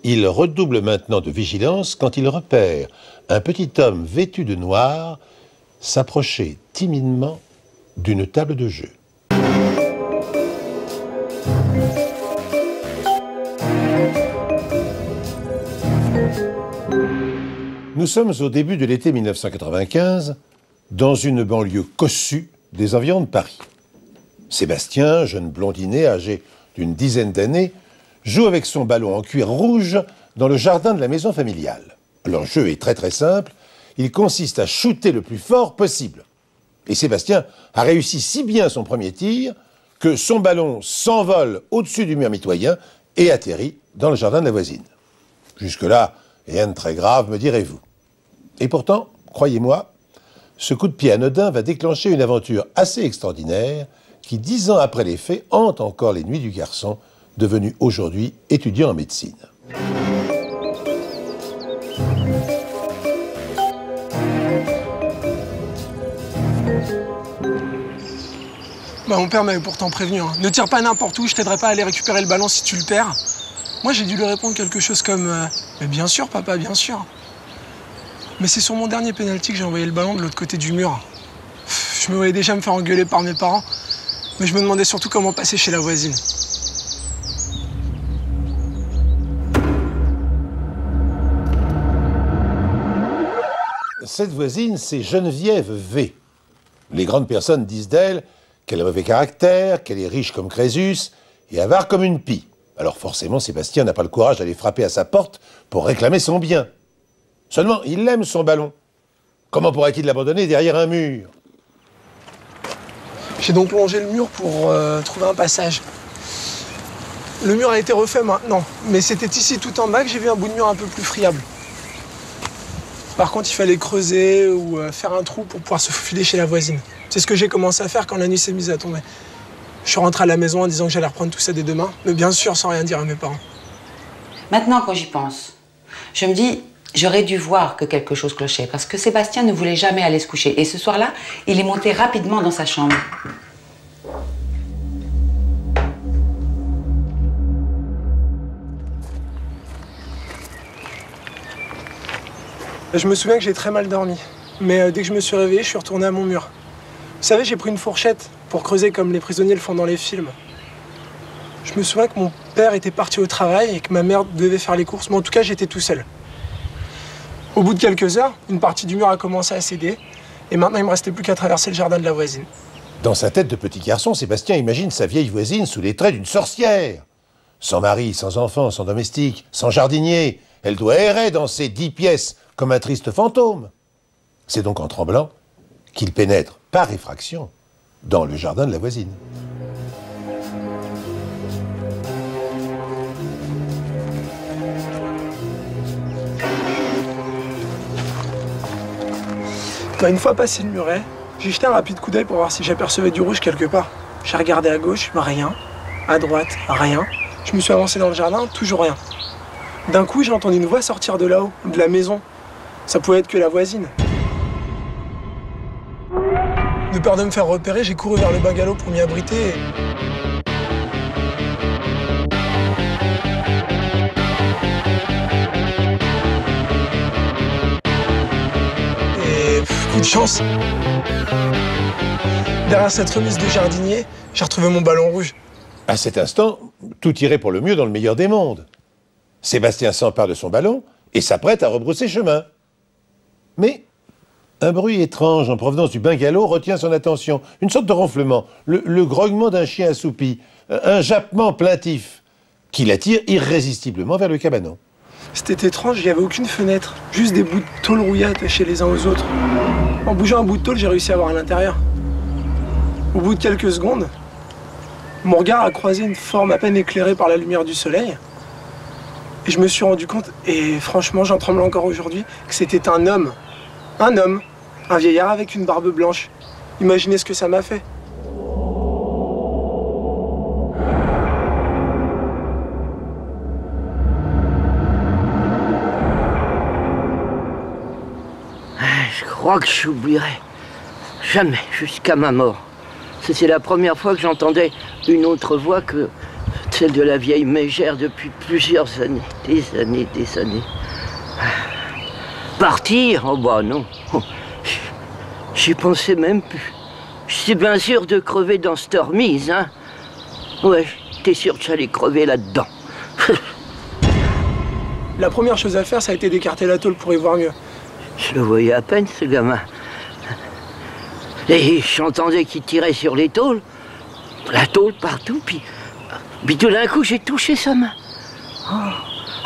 il redouble maintenant de vigilance quand il repère un petit homme vêtu de noir s'approcher timidement d'une table de jeu. Nous sommes au début de l'été 1995, dans une banlieue cossue des environs de Paris. Sébastien, jeune blondinet âgé d'une dizaine d'années, joue avec son ballon en cuir rouge dans le jardin de la maison familiale. Leur jeu est très simple, il consiste à shooter le plus fort possible. Et Sébastien a réussi si bien son premier tir que son ballon s'envole au-dessus du mur mitoyen et atterrit dans le jardin de la voisine. Jusque-là, rien de très grave, me direz-vous. Et pourtant, croyez-moi, ce coup de pied anodin va déclencher une aventure assez extraordinaire qui, 10 ans après les faits, hante encore les nuits du garçon, devenu aujourd'hui étudiant en médecine. Bah, mon père m'avait pourtant prévenu. Hein. Ne tire pas n'importe où, je t'aiderai pas à aller récupérer le ballon si tu le perds. Moi, j'ai dû lui répondre quelque chose comme mais bien sûr, papa, bien sûr. Mais c'est sur mon dernier pénalty que j'ai envoyé le ballon de l'autre côté du mur. Je me voyais déjà me faire engueuler par mes parents, mais je me demandais surtout comment passer chez la voisine. Cette voisine, c'est Geneviève V. Les grandes personnes disent d'elle qu'elle a mauvais caractère, qu'elle est riche comme Crésus et avare comme une pie. Alors forcément, Sébastien n'a pas le courage d'aller frapper à sa porte pour réclamer son bien. Seulement, il aime son ballon. Comment pourrait-il l'abandonner derrière un mur? J'ai donc longé le mur pour trouver un passage. Le mur a été refait maintenant, mais c'était ici tout en bas que j'ai vu un bout de mur un peu plus friable. Par contre, il fallait creuser ou faire un trou pour pouvoir se faufiler chez la voisine. C'est ce que j'ai commencé à faire quand la nuit s'est mise à tomber. Je suis rentré à la maison en disant que j'allais reprendre tout ça dès demain, mais bien sûr sans rien dire à mes parents. Maintenant, quand j'y pense, je me dis, j'aurais dû voir que quelque chose clochait, parce que Sébastien ne voulait jamais aller se coucher. Et ce soir-là, il est monté rapidement dans sa chambre. Je me souviens que j'ai très mal dormi, mais dès que je me suis réveillé, je suis retourné à mon mur. Vous savez, j'ai pris une fourchette pour creuser comme les prisonniers le font dans les films. Je me souviens que mon père était parti au travail et que ma mère devait faire les courses, mais en tout cas, j'étais tout seul. Au bout de quelques heures, une partie du mur a commencé à céder, et maintenant, il me restait plus qu'à traverser le jardin de la voisine. Dans sa tête de petit garçon, Sébastien imagine sa vieille voisine sous les traits d'une sorcière. Sans mari, sans enfant, sans domestique, sans jardinier, elle doit errer dans ses 10 pièces comme un triste fantôme. C'est donc en tremblant qu'il pénètre par effraction dans le jardin de la voisine. Une fois passé le muret, j'ai jeté un rapide coup d'œil pour voir si j'apercevais du rouge quelque part. J'ai regardé à gauche, rien. À droite, rien. Je me suis avancé dans le jardin, toujours rien. D'un coup, j'ai entendu une voix sortir de là-haut, de la maison. Ça pouvait être que la voisine. De peur de me faire repérer, j'ai couru vers le bungalow pour m'y abriter. Coup de chance. Derrière cette remise de jardinier, j'ai retrouvé mon ballon rouge. À cet instant, tout irait pour le mieux dans le meilleur des mondes. Sébastien s'empare de son ballon et s'apprête à rebrousser chemin. Mais un bruit étrange en provenance du bungalow retient son attention. Une sorte de ronflement, le grognement d'un chien assoupi, un jappement plaintif qui l'attire irrésistiblement vers le cabanon. C'était étrange, il n'y avait aucune fenêtre, juste des bouts de tôle rouillés attachés les uns aux autres. En bougeant un bout de tôle, j'ai réussi à voir à l'intérieur. Au bout de quelques secondes, mon regard a croisé une forme à peine éclairée par la lumière du soleil. Et je me suis rendu compte, et franchement j'en tremble encore aujourd'hui, que c'était un homme. Un homme, un vieillard avec une barbe blanche. Imaginez ce que ça m'a fait. Je crois que j'oublierai jamais jusqu'à ma mort. C'était la première fois que j'entendais une autre voix que celle de la vieille mégère depuis plusieurs années. Des années, des années. Partir? Oh bah non. J'y pensais même plus. J'étais bien sûr de crever dans cette remise, hein. Ouais, j'étais sûr que j'allais crever là-dedans. La première chose à faire, ça a été d'écarter la tôle pour y voir mieux. Je le voyais à peine, ce gamin. Et j'entendais qu'il tirait sur les tôles. La tôle partout, puis tout d'un coup, j'ai touché sa main. Oh.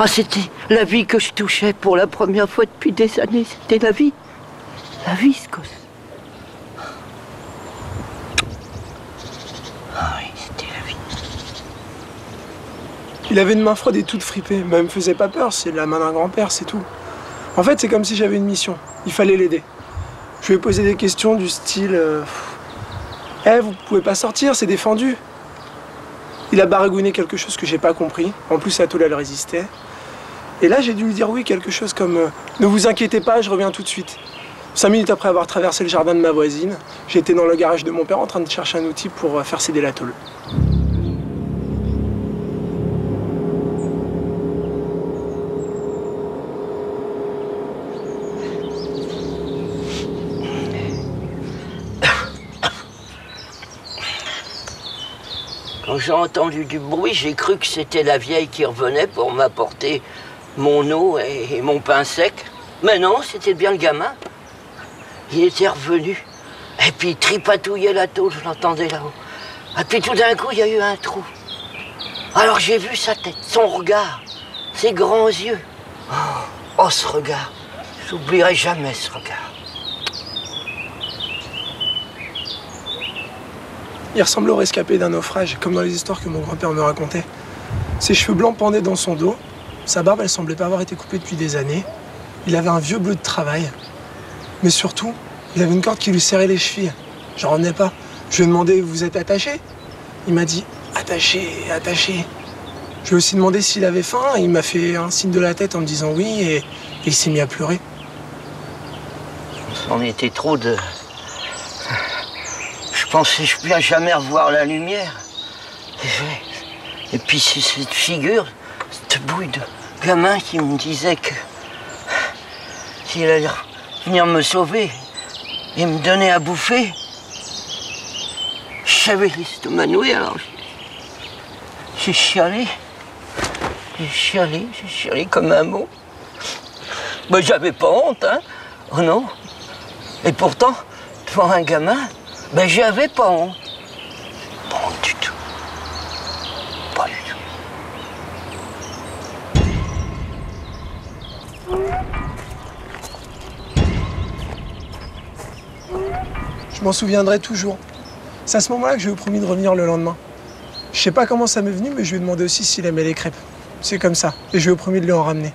Ah, c'était la vie que je touchais pour la première fois depuis des années. C'était la vie. La vie, ce gosse. Ah oui, c'était la vie. Il avait une main froide et toute fripée, mais elle me faisait pas peur, c'est la main d'un grand-père, c'est tout. En fait, c'est comme si j'avais une mission. Il fallait l'aider. Je lui ai posé des questions du style vous pouvez pas sortir, c'est défendu. Il a baragouiné quelque chose que j'ai pas compris. En plus, la tôle, elle résistait. Et là, j'ai dû lui dire oui, quelque chose comme ne vous inquiétez pas, je reviens tout de suite. 5 minutes après avoir traversé le jardin de ma voisine, j'étais dans le garage de mon père en train de chercher un outil pour faire céder la tôle. Quand j'ai entendu du bruit, j'ai cru que c'était la vieille qui revenait pour m'apporter mon eau et mon pain sec. Mais non, c'était bien le gamin. Il était revenu. Et puis il tripatouillait la tôle, je l'entendais là-haut. Et puis tout d'un coup, il y a eu un trou. Alors j'ai vu sa tête, son regard, ses grands yeux. Oh, ce regard. J'oublierai jamais ce regard. Il ressemblait au rescapé d'un naufrage, comme dans les histoires que mon grand-père me racontait. Ses cheveux blancs pendaient dans son dos. Sa barbe, elle semblait pas avoir été coupée depuis des années. Il avait un vieux bleu de travail. Mais surtout, il avait une corde qui lui serrait les chevilles. J'en revenais pas. Je lui ai demandé, vous êtes attaché? Il m'a dit « attaché, attaché ». Je lui ai aussi demandé s'il avait faim. Il m'a fait un signe de la tête en me disant oui et il s'est mis à pleurer. On était trop de... Je pensais que je ne pourrais jamais revoir la lumière. Et puis c'est cette figure, cette bouille de gamin qui me disait que s'il allait venir me sauver et me donner à bouffer, j'avais l'estomac noué, alors j'ai chialé. J'ai chialé comme un mot. Ben, j'avais pas honte, hein. Oh non. Et pourtant, devant un gamin, ben j'avais pas honte. Pas honte du tout. Pas du tout. Je m'en souviendrai toujours. C'est à ce moment-là que je lui ai promis de revenir le lendemain. Je sais pas comment ça m'est venu, mais je lui ai demandé aussi s'il aimait les crêpes. C'est comme ça. Et je lui ai promis de lui en ramener.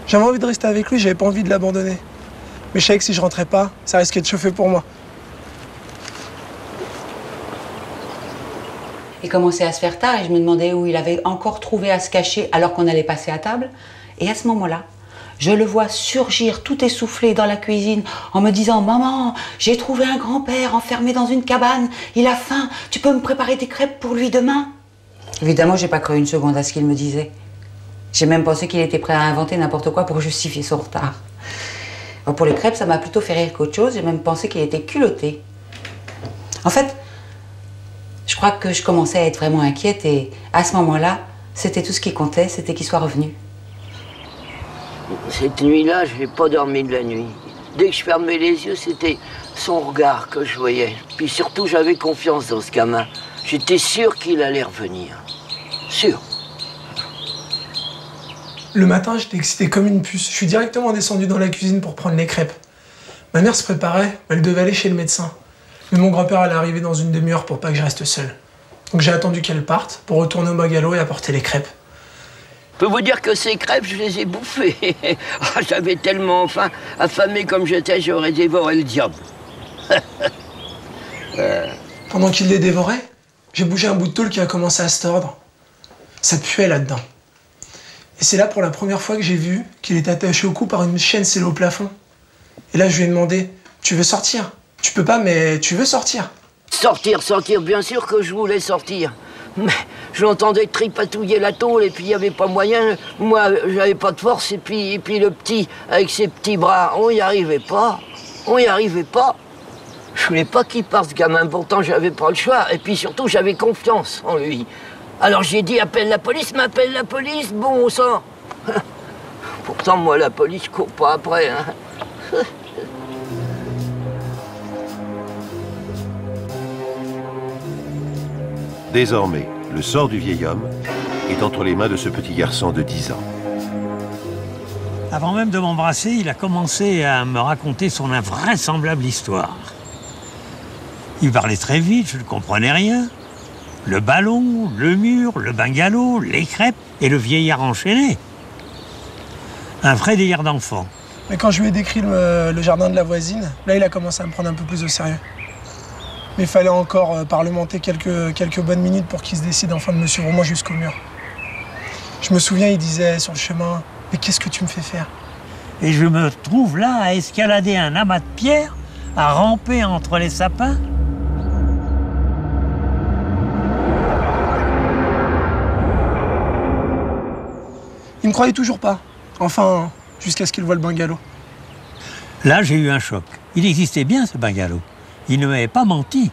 J'avais envie de rester avec lui, j'avais pas envie de l'abandonner. Mais je savais que si je rentrais pas, ça risquait de chauffer pour moi. Il commençait à se faire tard et je me demandais où il avait encore trouvé à se cacher alors qu'on allait passer à table. Et à ce moment-là, je le vois surgir tout essoufflé dans la cuisine en me disant « Maman, j'ai trouvé un grand-père enfermé dans une cabane, il a faim, tu peux me préparer des crêpes pour lui demain ?» Évidemment, j'ai pas cru une seconde à ce qu'il me disait. J'ai même pensé qu'il était prêt à inventer n'importe quoi pour justifier son retard. Alors pour les crêpes, ça m'a plutôt fait rire qu'autre chose. J'ai même pensé qu'il était culotté. En fait, je crois que je commençais à être vraiment inquiète et à ce moment-là, c'était tout ce qui comptait, c'était qu'il soit revenu. Cette nuit-là, je n'ai pas dormi de la nuit. Dès que je fermais les yeux, c'était son regard que je voyais. Puis surtout, j'avais confiance dans ce gamin. J'étais sûr qu'il allait revenir. Sûr. Le matin, j'étais excité comme une puce. Je suis directement descendu dans la cuisine pour prendre les crêpes. Ma mère se préparait, elle devait aller chez le médecin. Mais mon grand-père allait arriver dans une demi-heure pour pas que je reste seul. Donc j'ai attendu qu'elle parte pour retourner au bungalow et apporter les crêpes. Je peux vous dire que ces crêpes, je les ai bouffées. J'avais tellement faim, affamé comme j'étais, j'aurais dévoré le diable. Pendant qu'il les dévorait, j'ai bougé un bout de tôle qui a commencé à se tordre. Ça puait là-dedans. Et c'est là pour la première fois que j'ai vu qu'il était attaché au cou par une chaîne scellée au plafond. Et là, je lui ai demandé « Tu veux sortir ? Tu peux pas, mais tu veux sortir ?» Sortir, bien sûr que je voulais sortir. Mais je l'entendais tripatouiller la tôle et puis il n'y avait pas moyen. Moi, j'avais pas de force et puis le petit, avec ses petits bras, on n'y arrivait pas. On n'y arrivait pas. Je voulais pas qu'il parte, ce gamin, pourtant j'avais pas le choix. Et puis surtout, j'avais confiance en lui. Alors j'ai dit, appelle la police, m'appelle la police, bon sang. Pourtant, moi, la police, je cours pas après, hein. Désormais, le sort du vieil homme est entre les mains de ce petit garçon de 10 ans. Avant même de m'embrasser, il a commencé à me raconter son invraisemblable histoire. Il parlait très vite, je ne comprenais rien. Le ballon, le mur, le bungalow, les crêpes et le vieillard enchaîné. Un vrai délire d'enfant. Mais quand je lui ai décrit le jardin de la voisine, là, il a commencé à me prendre un peu plus au sérieux. Mais il fallait encore parlementer quelques bonnes minutes pour qu'il se décide enfin de me suivre moi jusqu'au mur. Je me souviens, il disait sur le chemin, « Mais qu'est-ce que tu me fais faire ?» Et je me trouve là à escalader un amas de pierres, à ramper entre les sapins. Il me croyait toujours pas. Enfin, jusqu'à ce qu'il voie le bungalow. Là, j'ai eu un choc. Il existait bien, ce bungalow. Il ne m'avait pas menti.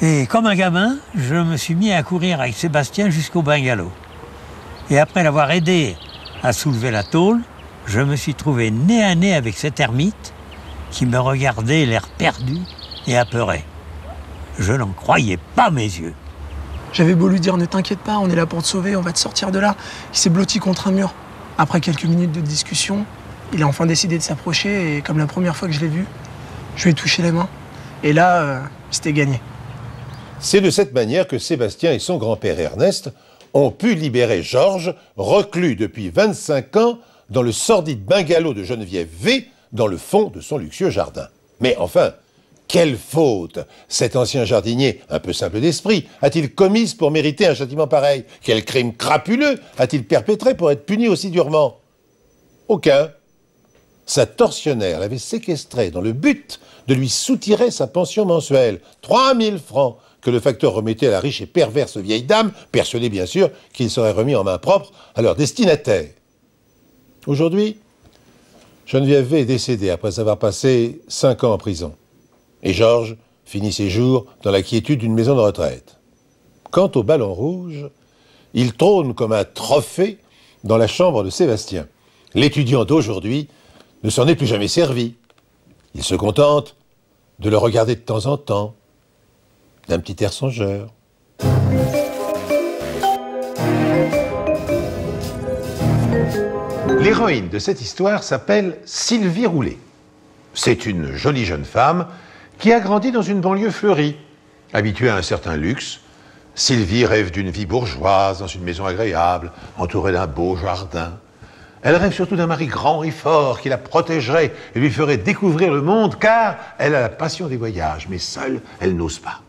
Et comme un gamin, je me suis mis à courir avec Sébastien jusqu'au bungalow. Et après l'avoir aidé à soulever la tôle, je me suis trouvé nez à nez avec cet ermite qui me regardait l'air perdu et apeuré. Je n'en croyais pas mes yeux. J'avais beau lui dire « Ne t'inquiète pas, on est là pour te sauver, on va te sortir de là ». Il s'est blotti contre un mur. Après quelques minutes de discussion, il a enfin décidé de s'approcher et comme la première fois que je l'ai vu, je lui ai touché les mains. Et là, c'était gagné. C'est de cette manière que Sébastien et son grand-père Ernest ont pu libérer Georges, reclus depuis 25 ans dans le sordide bungalow de Geneviève V, dans le fond de son luxueux jardin. Mais enfin, Quelle faute cet ancien jardinier, un peu simple d'esprit, a-t-il commise pour mériter un châtiment pareil? Quel crime crapuleux a-t-il perpétré pour être puni aussi durement? Aucun. Sa tortionnaire l'avait séquestré dans le but de lui soutirer sa pension mensuelle, 3000 francs, que le facteur remettait à la riche et perverse vieille dame, persuadée bien sûr qu'il serait remis en main propre à leur destinataire. Aujourd'hui, Geneviève V est décédée après avoir passé 5 ans en prison. Et Georges finit ses jours dans la quiétude d'une maison de retraite. Quant au ballon rouge, il trône comme un trophée dans la chambre de Sébastien. L'étudiant d'aujourd'hui ne s'en est plus jamais servi. Il se contente de le regarder de temps en temps, d'un petit air songeur. L'héroïne de cette histoire s'appelle Sylvie Roulet. C'est une jolie jeune femme qui a grandi dans une banlieue fleurie. Habituée à un certain luxe, Sylvie rêve d'une vie bourgeoise, dans une maison agréable, entourée d'un beau jardin. Elle rêve surtout d'un mari grand et fort qui la protégerait et lui ferait découvrir le monde, car elle a la passion des voyages, mais seule, elle n'ose pas.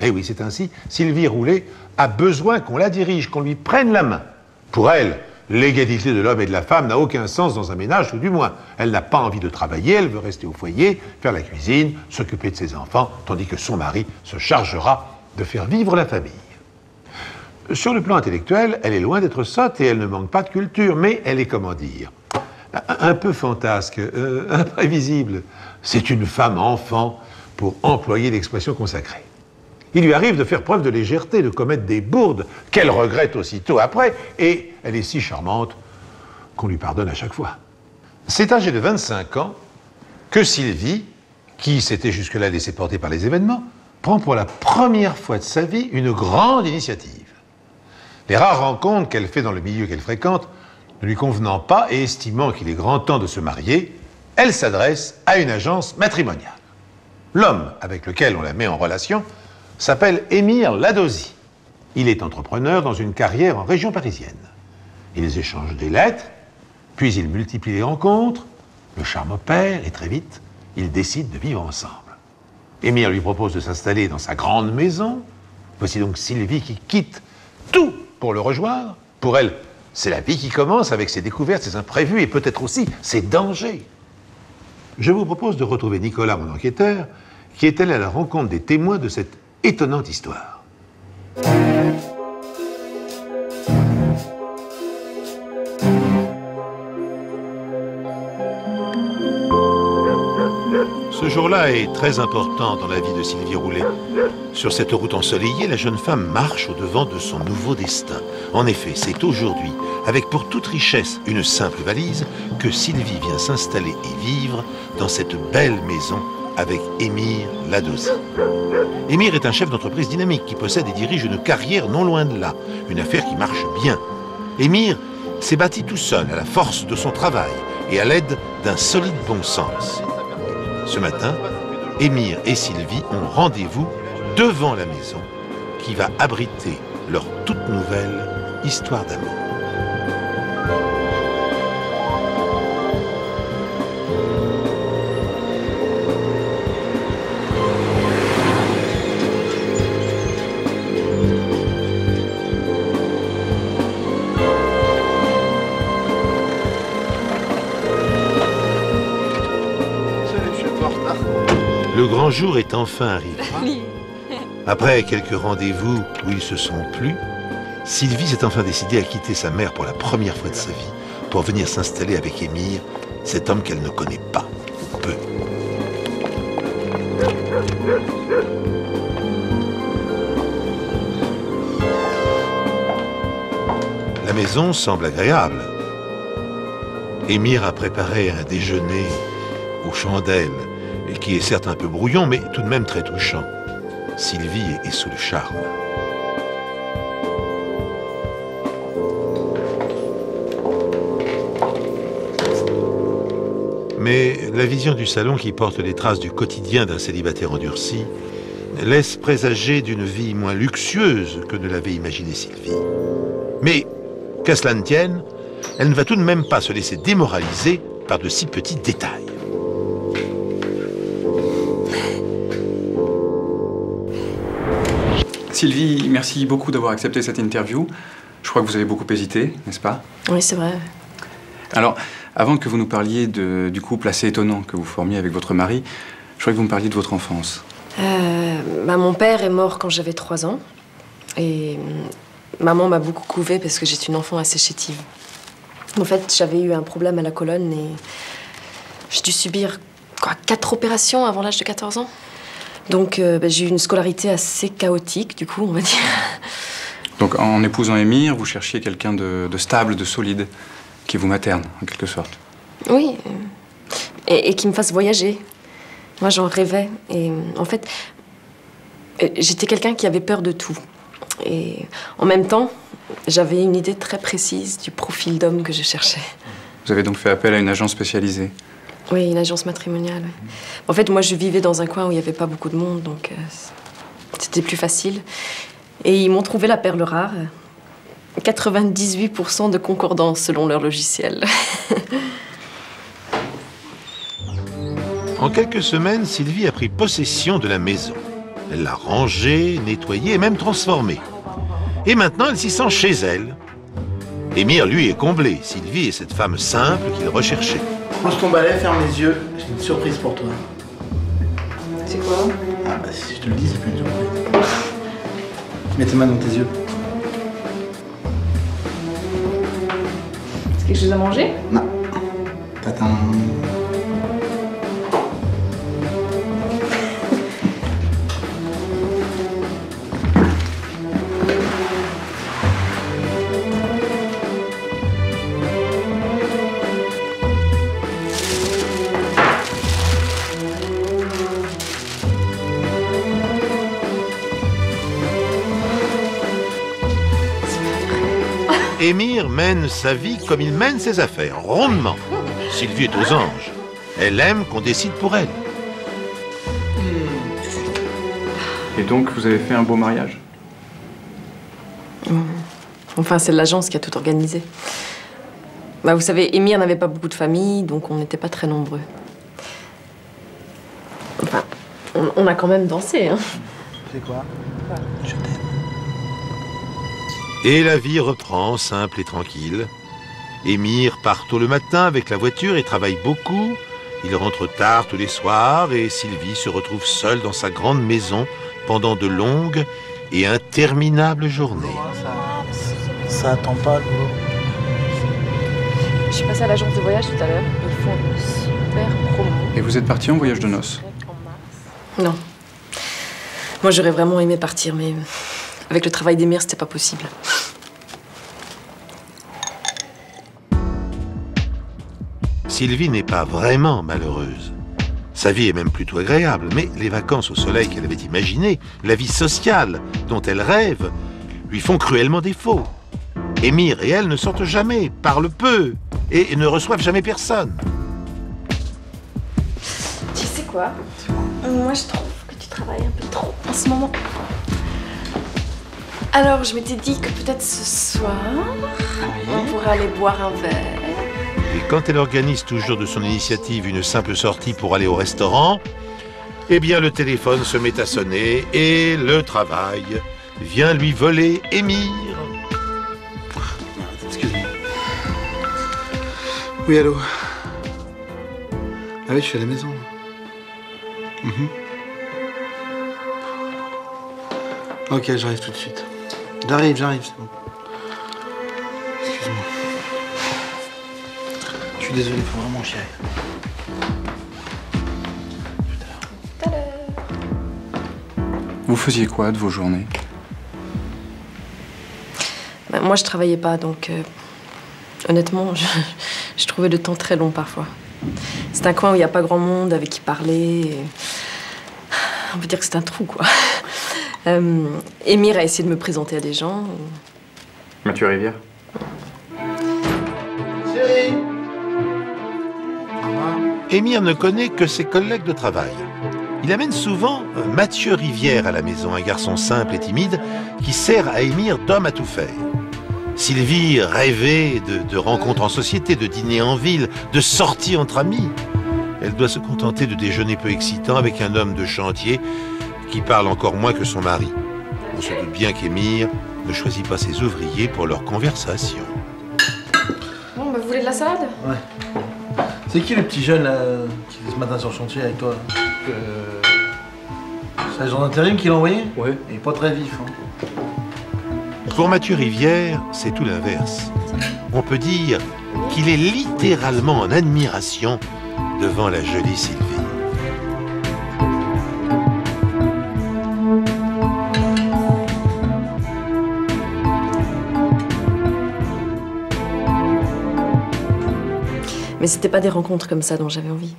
Et oui, c'est ainsi, Sylvie Roulet a besoin qu'on la dirige, qu'on lui prenne la main. Pour elle, l'égalité de l'homme et de la femme n'a aucun sens dans un ménage, ou du moins. Elle n'a pas envie de travailler, elle veut rester au foyer, faire la cuisine, s'occuper de ses enfants, tandis que son mari se chargera de faire vivre la famille. Sur le plan intellectuel, elle est loin d'être sotte et elle ne manque pas de culture, mais elle est, comment dire, un peu fantasque, imprévisible. C'est une femme enfant, pour employer l'expression consacrée. Il lui arrive de faire preuve de légèreté, de commettre des bourdes qu'elle regrette aussitôt après, et elle est si charmante qu'on lui pardonne à chaque fois. C'est âgé de 25 ans que Sylvie, qui s'était jusque-là laissée porter par les événements, prend pour la première fois de sa vie une grande initiative. Les rares rencontres qu'elle fait dans le milieu qu'elle fréquente ne lui convenant pas et estimant qu'il est grand temps de se marier, elle s'adresse à une agence matrimoniale. L'homme avec lequel on la met en relation s'appelle Émile Ladozy. Il est entrepreneur dans une carrière en région parisienne. Ils échangent des lettres, puis ils multiplient les rencontres, le charme opère et très vite, ils décident de vivre ensemble. Émile lui propose de s'installer dans sa grande maison. Voici donc Sylvie qui quitte tout pour le rejoindre. Pour elle, c'est la vie qui commence avec ses découvertes, ses imprévus et peut-être aussi ses dangers. Je vous propose de retrouver Nicolas, mon enquêteur, qui est allé à la rencontre des témoins de cette étonnante histoire. Ce jour-là est très important dans la vie de Sylvie Roulet. Sur cette route ensoleillée, la jeune femme marche au-devant de son nouveau destin. En effet, c'est aujourd'hui, avec pour toute richesse une simple valise, que Sylvie vient s'installer et vivre dans cette belle maison avec Émile Ladozy. Émile est un chef d'entreprise dynamique qui possède et dirige une carrière non loin de là, une affaire qui marche bien. Émile s'est bâti tout seul à la force de son travail et à l'aide d'un solide bon sens. Ce matin, Émile et Sylvie ont rendez-vous devant la maison qui va abriter leur toute nouvelle histoire d'amour. Le grand jour est enfin arrivé. Après quelques rendez-vous où ils se sont plu, Sylvie s'est enfin décidée à quitter sa mère pour la première fois de sa vie, pour venir s'installer avec Émile, cet homme qu'elle ne connaît pas, ou peu. La maison semble agréable. Émile a préparé un déjeuner aux chandelles, et qui est certes un peu brouillon, mais tout de même très touchant. Sylvie est sous le charme. Mais la vision du salon qui porte les traces du quotidien d'un célibataire endurci laisse présager d'une vie moins luxueuse que ne l'avait imaginé Sylvie. Mais, qu'à cela ne tienne, elle ne va tout de même pas se laisser démoraliser par de si petits détails. Sylvie, merci beaucoup d'avoir accepté cette interview. Je crois que vous avez beaucoup hésité, n'est-ce pas? Oui, c'est vrai. Alors, avant que vous nous parliez du couple assez étonnant que vous formiez avec votre mari, je crois que vous me parliez de votre enfance. Mon père est mort quand j'avais 3 ans. Et maman m'a beaucoup couvée parce que j'étais une enfant assez chétive. En fait, j'avais eu un problème à la colonne et j'ai dû subir 4 opérations avant l'âge de 14 ans. Donc j'ai eu une scolarité assez chaotique, du coup, on va dire. Donc en épousant Émir, vous cherchiez quelqu'un de stable, de solide, qui vous materne, en quelque sorte. Oui, et qui me fasse voyager. Moi, j'en rêvais. Et en fait, j'étais quelqu'un qui avait peur de tout. Et en même temps, j'avais une idée très précise du profil d'homme que je cherchais. Vous avez donc fait appel à une agence spécialisée? Oui, une agence matrimoniale. Oui. En fait, moi, je vivais dans un coin où il n'y avait pas beaucoup de monde, donc c'était plus facile. Et ils m'ont trouvé la perle rare. 98% de concordance selon leur logiciel. En quelques semaines, Sylvie a pris possession de la maison. Elle l'a rangée, nettoyée et même transformée. Et maintenant, elle s'y sent chez elle. Émir, lui, est comblé. Sylvie est cette femme simple qu'il recherchait. Pose ton balai, ferme les yeux. J'ai une surprise pour toi. C'est quoi? Ah bah si je te le dis, c'est plus une surprise. Mets tes mains dans tes yeux. C'est quelque chose à manger? Non. Tatin. Émir mène sa vie comme il mène ses affaires, rondement. Sylvie est aux anges. Elle aime qu'on décide pour elle. Et donc, vous avez fait un beau mariage? Enfin, c'est l'agence qui a tout organisé. Bah, vous savez, Émir n'avait pas beaucoup de famille, donc on n'était pas très nombreux. Enfin, on a quand même dansé, hein. C'est quoi? Et la vie reprend, simple et tranquille. Émir part tôt le matin avec la voiture et travaille beaucoup. Il rentre tard tous les soirs et Sylvie se retrouve seule dans sa grande maison pendant de longues et interminables journées. Ça attend pas, le boulot. Je suis passée à l'agence de voyage tout à l'heure. Ils font une super promo. Et vous êtes parti en voyage de noces? Non. Moi, j'aurais vraiment aimé partir, mais avec le travail d'Émir, c'était pas possible. Sylvie n'est pas vraiment malheureuse. Sa vie est même plutôt agréable, mais les vacances au soleil qu'elle avait imaginées, la vie sociale dont elle rêve, lui font cruellement défaut. Émir et elle ne sortent jamais, parlent peu et ne reçoivent jamais personne. Tu sais quoi? Moi, je trouve que tu travailles un peu trop en ce moment. Alors, je m'étais dit que peut-être ce soir, on pourrait aller boire un verre. Et quand elle organise toujours de son initiative une simple sortie pour aller au restaurant, eh bien le téléphone se met à sonner et le travail vient lui voler Émir. Excuse-moi. Oui, allô? Ah oui, je suis à la maison. Ok, j'arrive tout de suite. J'arrive, c'est bon. Excuse-moi. Je suis désolé, faut vraiment que j'y aille. Vous faisiez quoi de vos journées? Ben, moi, je travaillais pas, donc honnêtement, je trouvais le temps très long parfois. C'est un coin où il n'y a pas grand monde avec qui parler. Et on peut dire que c'est un trou, quoi. Émir a essayé de me présenter à des gens. Mathieu Rivière? Chérie! Émir ne connaît que ses collègues de travail. Il amène souvent Mathieu Rivière à la maison, un garçon simple et timide qui sert à Émir d'homme à tout faire. Sylvie rêvait de rencontres en société, de dîner en ville, de sorties entre amis. Elle doit se contenter de déjeuners peu excitants avec un homme de chantier qui parle encore moins que son mari. On se doute bien qu'Émir ne choisit pas ses ouvriers pour leur conversation. Bon, bah, vous voulez de la salade? Ouais. C'est qui le petit jeune là, qui était ce matin sur le chantier avec toi? C'est l'agent d'intérim qui l'a envoyé? Ouais. Il est pas très vif. Hein. Pour Mathieu Rivière, c'est tout l'inverse. On peut dire qu'il est littéralement en admiration devant la jolie Sylvie. Mais c'était pas des rencontres comme ça dont j'avais envie.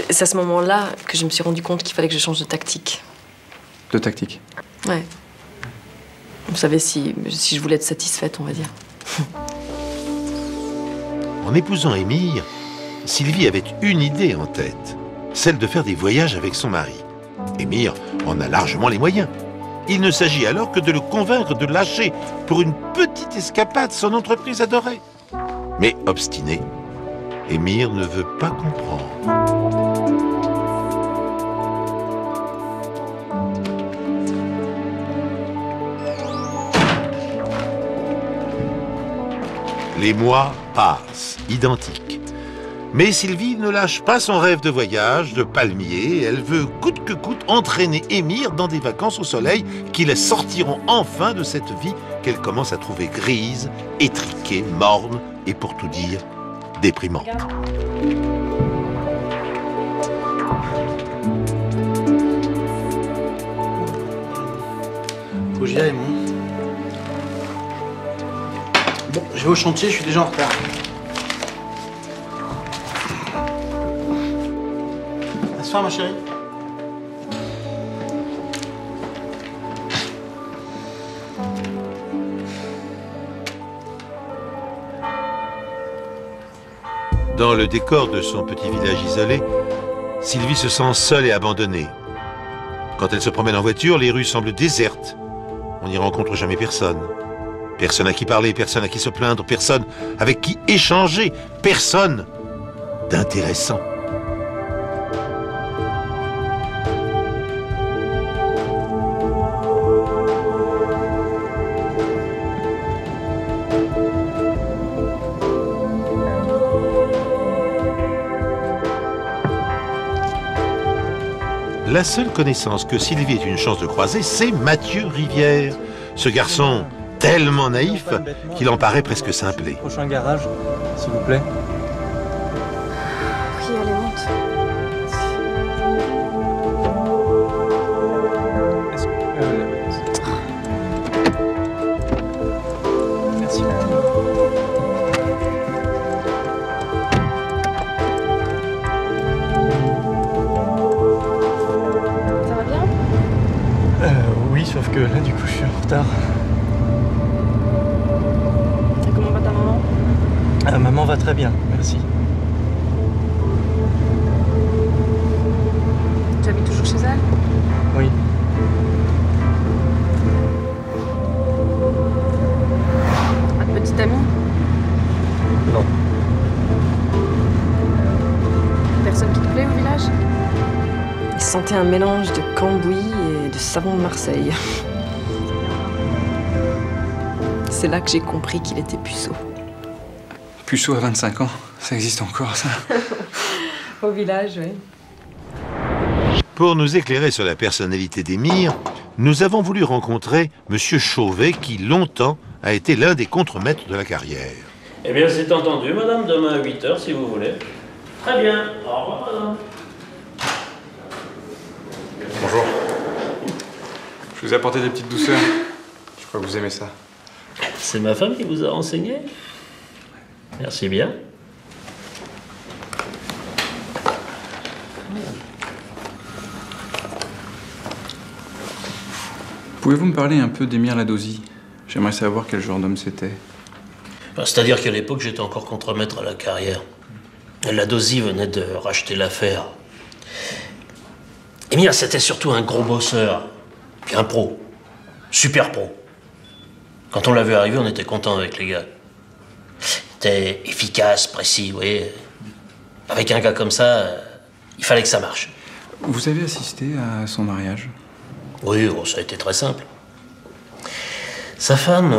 C'est à ce moment-là que je me suis rendu compte qu'il fallait que je change de tactique. De tactique? Ouais. Vous savez, si je voulais être satisfaite, on va dire. En épousant Émir, Sylvie avait une idée en tête, celle de faire des voyages avec son mari. Émir en a largement les moyens. Il ne s'agit alors que de le convaincre de lâcher pour une petite escapade son entreprise adorée. Mais obstiné, Émir ne veut pas comprendre. Les mois passent, identiques. Mais Sylvie ne lâche pas son rêve de voyage, de palmier. Elle veut coûte que coûte entraîner Émir dans des vacances au soleil qui les sortiront enfin de cette vie qu'elle commence à trouver grise, étriquée, morne et pour tout dire, déprimante. Faut que j'y aille, moi. Bon, je vais au chantier, je suis déjà en retard. Laisse-moi, ma chérie. Dans le décor de son petit village isolé, Sylvie se sent seule et abandonnée. Quand elle se promène en voiture, les rues semblent désertes. On n'y rencontre jamais personne. Personne à qui parler, personne à qui se plaindre, personne avec qui échanger, personne d'intéressant. La seule connaissance que Sylvie ait une chance de croiser, c'est Mathieu Rivière. Ce garçon tellement naïf qu'il en paraît presque simplé. Prochain garage, s'il vous plaît. Oui, allez, monte. Merci. Ça va bien? Oui, sauf que là, du coup, je suis en retard. Comment va ta maman? Maman va très bien, merci. Tu habites toujours chez elle? Oui. Pas de petite amie? Non. Personne qui te plaît au village? Il sentait un mélange de cambouis et de savon de Marseille. C'est là que j'ai compris qu'il était puceau. Puceau à 25 ans, ça existe encore, ça? Au village, oui. Pour nous éclairer sur la personnalité d'Émir, nous avons voulu rencontrer M. Chauvet, qui longtemps a été l'un des contremaîtres de la carrière. Eh bien, c'est entendu, madame, demain à 8 h, si vous voulez. Très bien. Au revoir, madame. Bonjour. Je vous ai apporté des petites douceurs. Je crois que vous aimez ça. C'est ma femme qui vous a renseigné? Merci bien. Pouvez-vous me parler un peu d'Émir Ladozy? J'aimerais savoir quel genre d'homme c'était. C'est-à-dire qu'à l'époque, j'étais encore contremaître à la carrière. Ladozy venait de racheter l'affaire. Émir, c'était surtout un gros bosseur, puis un pro, super pro. Quand on l'a vu arriver, on était content avec les gars. Il était efficace, précis, vous voyez. Avec un gars comme ça, il fallait que ça marche. Vous avez assisté à son mariage? Oui, bon, ça a été très simple. Sa femme,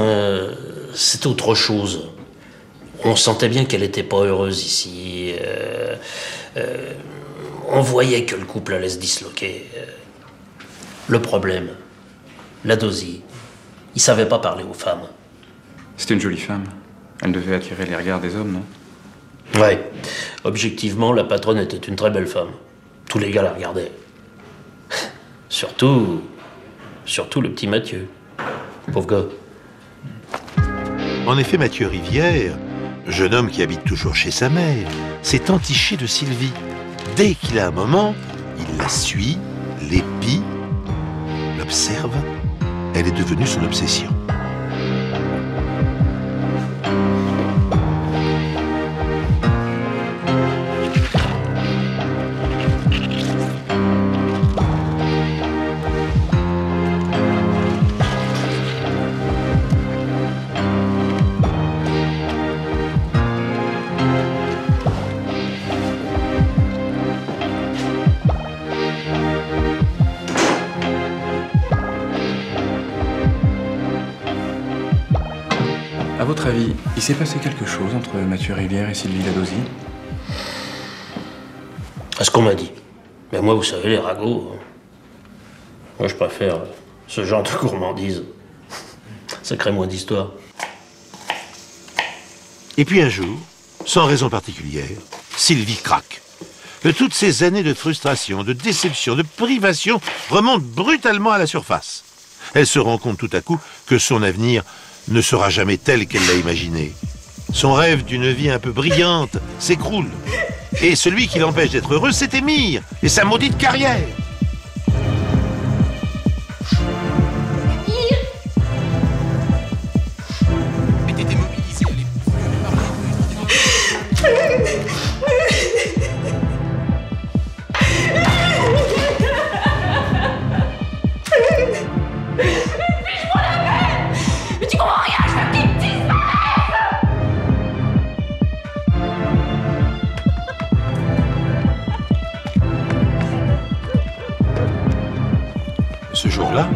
c'était autre chose. On sentait bien qu'elle n'était pas heureuse ici. On voyait que le couple allait se disloquer. Le problème, la Dosie, il savait pas parler aux femmes. C'était une jolie femme. Elle devait attirer les regards des hommes, non? Ouais. Objectivement, la patronne était une très belle femme. Tous les gars la regardaient. Surtout le petit Mathieu. Pauvre gars. En effet, Mathieu Rivière, jeune homme qui habite toujours chez sa mère, s'est entiché de Sylvie. Dès qu'il a un moment, il la suit, l'épie, l'observe. Elle est devenue son obsession. À votre avis, il s'est passé quelque chose entre Mathieu Rivière et Sylvie Ladosie? À ce qu'on m'a dit. Mais moi, vous savez, les ragots, moi, je préfère ce genre de gourmandise. Ça crée moins d'histoire. Et puis un jour, sans raison particulière, Sylvie craque. Que toutes ces années de frustration, de déception, de privation remontent brutalement à la surface. Elle se rend compte tout à coup que son avenir ne sera jamais tel qu'elle l'a imaginé. Son rêve d'une vie un peu brillante s'écroule. Et celui qui l'empêche d'être heureux, c'est Émir et sa maudite carrière. Ce jour-là,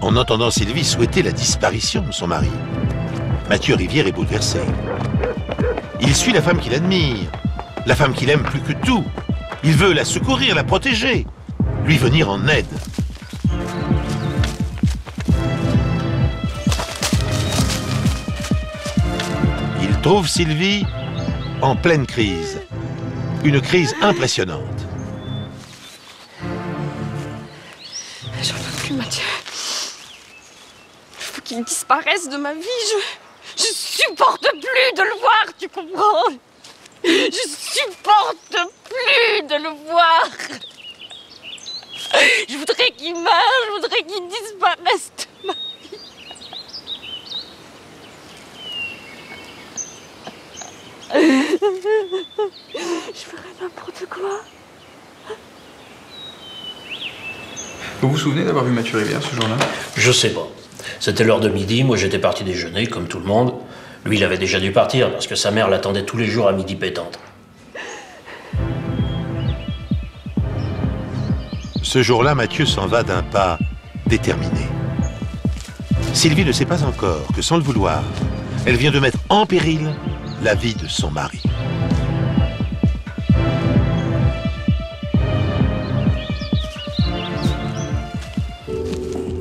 en entendant Sylvie souhaiter la disparition de son mari, Mathieu Rivière est bouleversé. Il suit la femme qu'il admire, la femme qu'il aime plus que tout. Il veut la secourir, la protéger, lui venir en aide. Il trouve Sylvie en pleine crise. Une crise impressionnante. J'en peux plus, Mathieu. Il faut qu'il disparaisse de ma vie. Je supporte plus de le voir, tu comprends? Je supporte plus de le voir. Je voudrais qu'il meure, je voudrais qu'il disparaisse de ma vie. Je ferais n'importe quoi. Vous vous souvenez d'avoir vu Mathieu Rivière ce jour-là? Je sais pas. C'était l'heure de midi, moi j'étais parti déjeuner, comme tout le monde. Lui, il avait déjà dû partir, parce que sa mère l'attendait tous les jours à midi pétante. Ce jour-là, Mathieu s'en va d'un pas déterminé. Sylvie ne sait pas encore que, sans le vouloir, elle vient de mettre en péril la vie de son mari.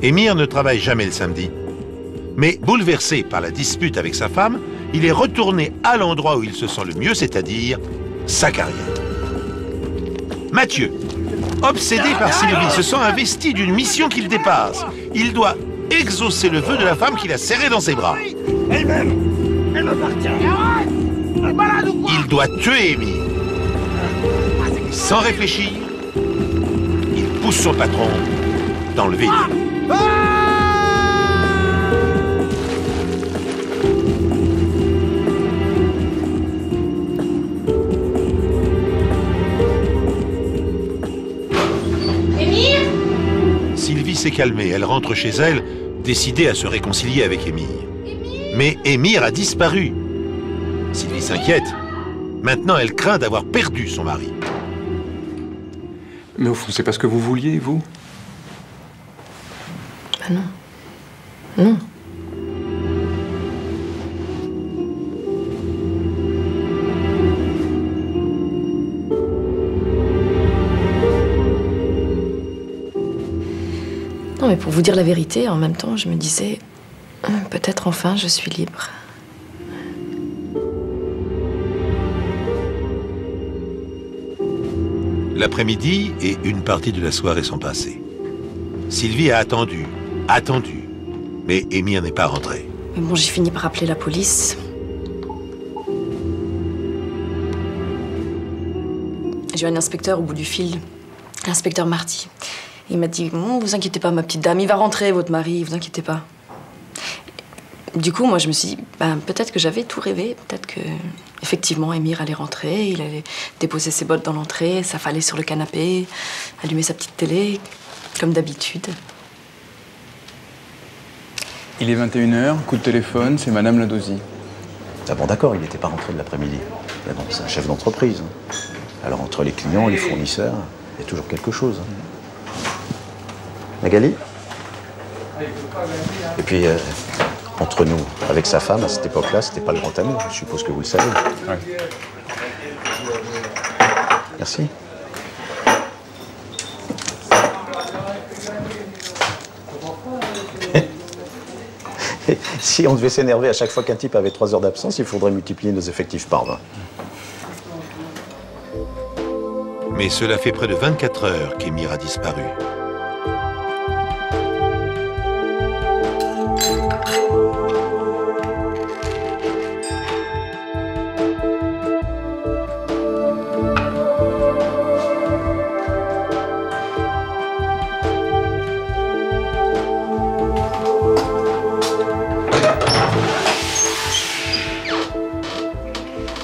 Émir ne travaille jamais le samedi. Mais bouleversé par la dispute avec sa femme, il est retourné à l'endroit où il se sent le mieux, c'est-à-dire sa carrière. Mathieu, obsédé par Sylvie, se sent investi d'une mission qu'il dépasse. Il doit exaucer le vœu de la femme qu'il a serrée dans ses bras. Elle m'appartient. Il doit tuer Émir. Sans réfléchir, il pousse son patron dans le vide. Émir ? Sylvie s'est calmée. Elle rentre chez elle, décidée à se réconcilier avec Émir. Mais Émir a disparu. Sylvie s'inquiète. Maintenant, elle craint d'avoir perdu son mari. Mais au fond, c'est pas ce que vous vouliez, vous? Ben non. Non. Non, mais pour vous dire la vérité, en même temps, je me disais, peut-être enfin je suis libre. L'après-midi et une partie de la soirée sont passées. Sylvie a attendu, mais Émir n'est pas rentré. Mais bon, j'ai fini par appeler la police. J'ai eu un inspecteur au bout du fil, l'inspecteur Marty. Il m'a dit, vous inquiétez pas, ma petite dame, il va rentrer, votre mari, vous inquiétez pas. Du coup, moi, je me suis dit, peut-être que j'avais tout rêvé, peut-être que, effectivement, Émir allait rentrer, il allait déposer ses bottes dans l'entrée, s'affaler sur le canapé, allumer sa petite télé, comme d'habitude. Il est 21h, coup de téléphone, c'est Madame Ladozie. Ah bon, d'accord, il n'était pas rentré de l'après-midi. Mais bon, c'est un chef d'entreprise. Alors, entre les clients, les fournisseurs, il y a toujours quelque chose. Magali? Et puis, entre nous, avec sa femme, à cette époque-là, c'était pas le grand amour. Je suppose que vous le savez. Ouais. Merci. Si on devait s'énerver à chaque fois qu'un type avait 3 heures d'absence, il faudrait multiplier nos effectifs par 20. Mais cela fait près de 24 heures qu'Émir a disparu.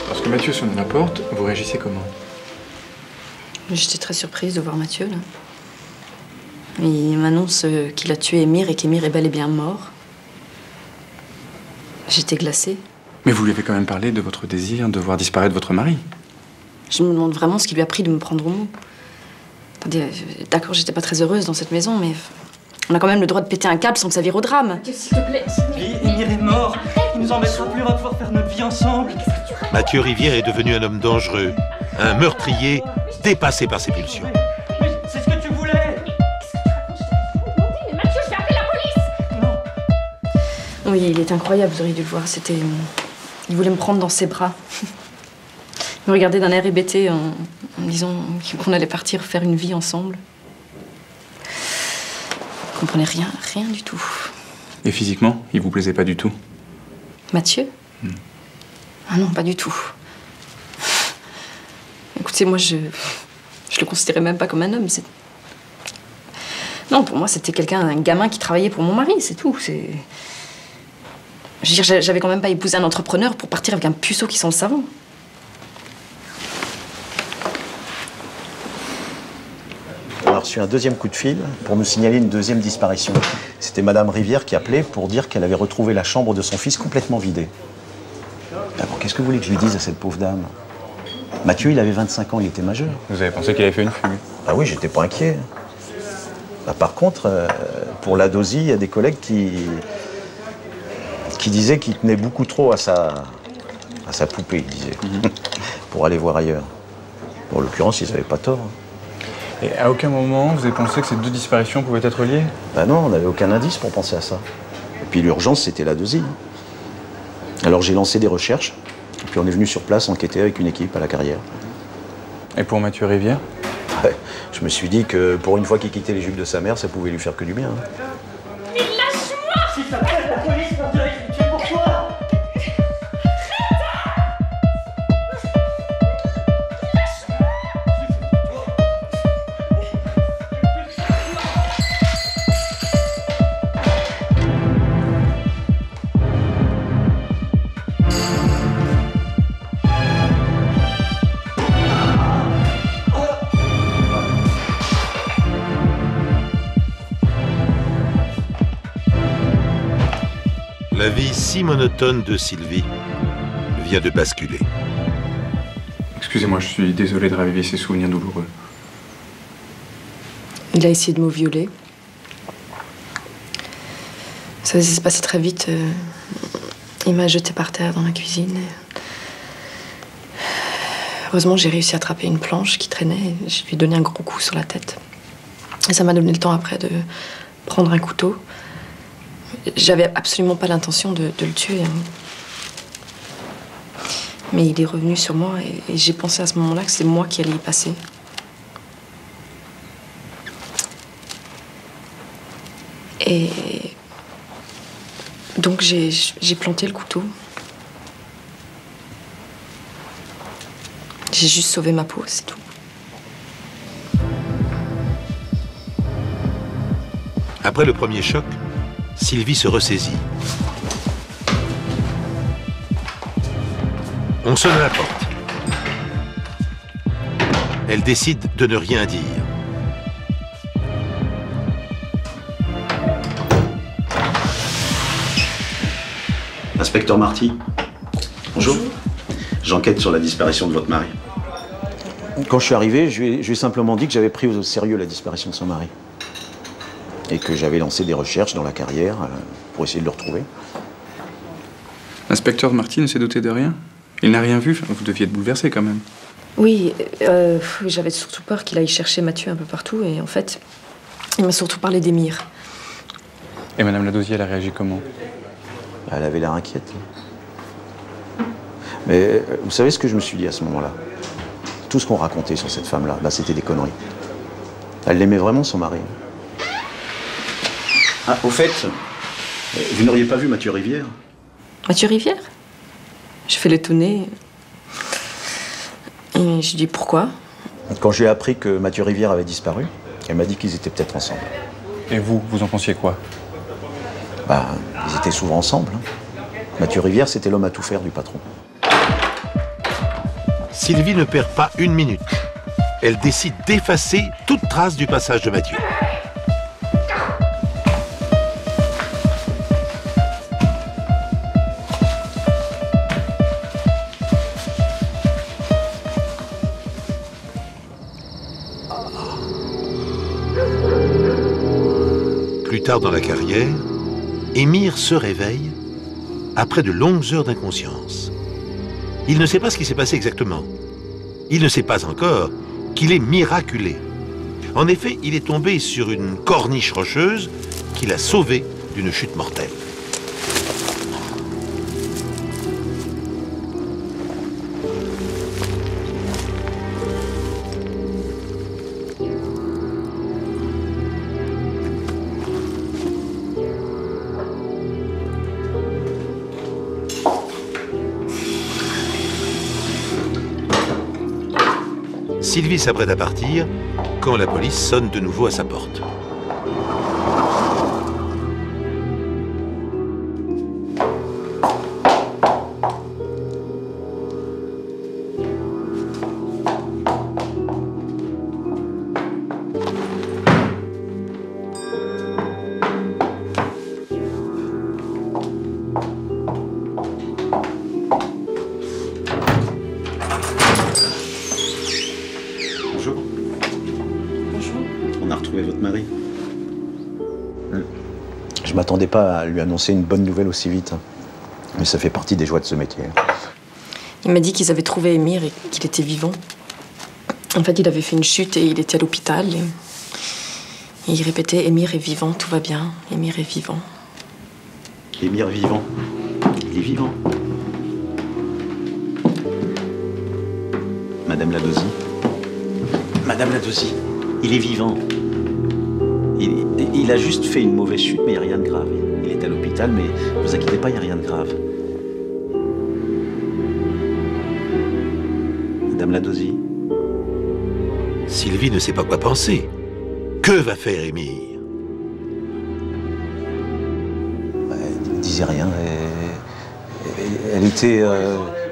Lorsque Mathieu sonne à la porte, vous réagissez comment? J'étais très surprise de voir Mathieu, là. Il m'annonce qu'il a tué Émir et qu'Émir est bel et bien mort. J'étais glacée. Mais vous lui avez quand même parlé de votre désir de voir disparaître votre mari. Je me demande vraiment ce qui lui a pris de me prendre au mot. Attendez, d'accord, j'étais pas très heureuse dans cette maison, mais on a quand même le droit de péter un câble sans que ça vire au drame. S'il te plaît. Émir est mort. Il nous embêtera plus, on va pouvoir faire notre vie ensemble. Mathieu Rivière est devenu un homme dangereux, un meurtrier dépassé par ses pulsions. C'est ce que tu voulais. Mais Mathieu, je vais appeler la police. Oui, il est incroyable, vous auriez dû le voir. C'était... Il voulait me prendre dans ses bras. Il me regardait d'un air hébété en me disant qu'on allait partir faire une vie ensemble. Je comprenais rien du tout. Et physiquement, il vous plaisait pas du tout? Mathieu? Ah non, pas du tout. Écoutez, moi, je le considérais même pas comme un homme. Non, pour moi, c'était un gamin qui travaillait pour mon mari, c'est tout. Je veux dire, j'avais quand même pas épousé un entrepreneur pour partir avec un puceau qui sent le savon. On a reçu un deuxième coup de fil pour nous signaler une deuxième disparition. C'était Madame Rivière qui appelait pour dire qu'elle avait retrouvé la chambre de son fils complètement vidée. D'abord, qu'est-ce que vous voulez que je lui dise à cette pauvre dame? Mathieu, il avait 25 ans, il était majeur. Vous avez pensé qu'il avait fait une fugue? Ah oui, j'étais pas inquiet. Par contre, pour la dosie, il y a des collègues qui disaient qu'il tenait beaucoup trop à sa poupée, il disait, pour aller voir ailleurs. Bon, en l'occurrence, ils n'avaient pas tort. Et à aucun moment, vous avez pensé que ces deux disparitions pouvaient être liées? Ben non, on n'avait aucun indice pour penser à ça. Et puis l'urgence, c'était la dosie. Alors j'ai lancé des recherches, et puis on est venu sur place enquêter avec une équipe à la Carrière. Et pour Mathieu Rivière? Ouais, je me suis dit que pour une fois qu'il quittait les jupes de sa mère, ça pouvait lui faire que du bien. Mais lâche-moi! Si ça t'appelle la police, on dirait que tu es pour toi. La vie si monotone de Sylvie vient de basculer. Excusez-moi, je suis désolé de raviver ces souvenirs douloureux. Il a essayé de me violer. Ça s'est passé très vite. Il m'a jeté par terre dans la cuisine. Heureusement, j'ai réussi à attraper une planche qui traînait. Je lui ai donné un gros coup sur la tête. Et ça m'a donné le temps après de prendre un couteau. J'avais absolument pas l'intention de le tuer. Mais il est revenu sur moi et j'ai pensé à ce moment-là que c'est moi qui allais y passer. Et donc j'ai planté le couteau. J'ai juste sauvé ma peau, c'est tout. Après le premier choc, Sylvie se ressaisit. On sonne à la porte. Elle décide de ne rien dire. Inspecteur Marty. Bonjour. J'enquête sur la disparition de votre mari. Quand je suis arrivé, je lui ai simplement dit que j'avais pris au sérieux la disparition de son mari. Et que j'avais lancé des recherches dans la carrière pour essayer de le retrouver. L'inspecteur Marty ne s'est douté de rien? Il n'a rien vu? Vous deviez être bouleversé quand même. Oui, j'avais surtout peur qu'il aille chercher Mathieu un peu partout. Et en fait, il m'a surtout parlé d'Émir. Et Madame Ladosier, elle a réagi comment? Elle avait l'air inquiète. Mais vous savez ce que je me suis dit à ce moment-là? Tout ce qu'on racontait sur cette femme-là, c'était des conneries. Elle l'aimait vraiment, son mari. Ah, au fait, vous n'auriez pas vu Mathieu Rivière? Mathieu Rivière? Je fais l'étonner. Et je dis pourquoi? Quand j'ai appris que Mathieu Rivière avait disparu, elle m'a dit qu'ils étaient peut-être ensemble. Et vous en pensiez quoi? Ils étaient souvent ensemble. Mathieu Rivière, c'était l'homme à tout faire du patron. Sylvie ne perd pas une minute. Elle décide d'effacer toute trace du passage de Mathieu. Plus tard dans la carrière, Émir se réveille après de longues heures d'inconscience. Il ne sait pas ce qui s'est passé exactement. Il ne sait pas encore qu'il est miraculé. En effet, il est tombé sur une corniche rocheuse qui l'a sauvé d'une chute mortelle. Sylvie s'apprête à partir quand la police sonne de nouveau à sa porte. Je m'attendais pas à lui annoncer une bonne nouvelle aussi vite. Mais ça fait partie des joies de ce métier. Il m'a dit qu'ils avaient trouvé Émir et qu'il était vivant. En fait, il avait fait une chute et il était à l'hôpital. Et il répétait « Émir est vivant, tout va bien. Émir est vivant. » Émir vivant. Il est vivant. Madame Ladosier. Madame Ladosier, il est vivant. Il a juste fait une mauvaise chute, mais il n'y a rien de grave. Il est à l'hôpital, mais ne vous inquiétez pas, il n'y a rien de grave. Madame Ladosier. Sylvie ne sait pas quoi penser. Que va faire Émir? Elle ne disait rien. Elle était...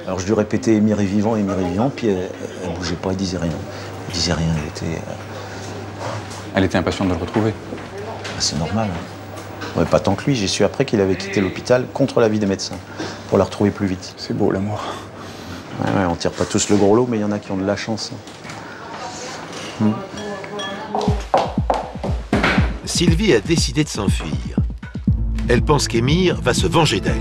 alors je lui répétais Émir est vivant, puis elle ne bougeait pas, elle disait rien. Elle disait rien, elle était... Elle était impatiente de le retrouver. C'est normal. Ouais, pas tant que lui, j'ai su après qu'il avait quitté l'hôpital contre l'avis des médecins, pour la retrouver plus vite. C'est beau l'amour. Ouais, on tire pas tous le gros lot, mais il y en a qui ont de la chance. Sylvie a décidé de s'enfuir. elle pense qu'Émir va se venger d'elle.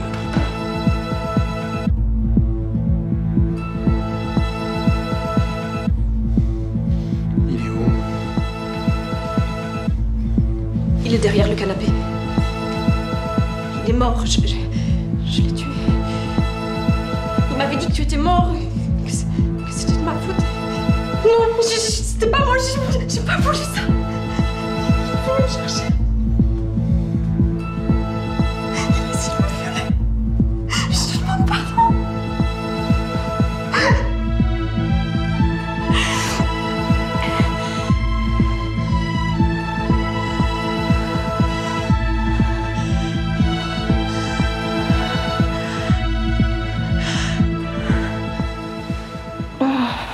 Il est derrière le canapé. Il est mort. Je l'ai tué. Il m'avait dit que tu étais mort. Que c'était de ma faute. Non, c'était pas moi. J'ai pas voulu ça. Je vais me chercher. Il a essayé de me violer. Je te demande pardon.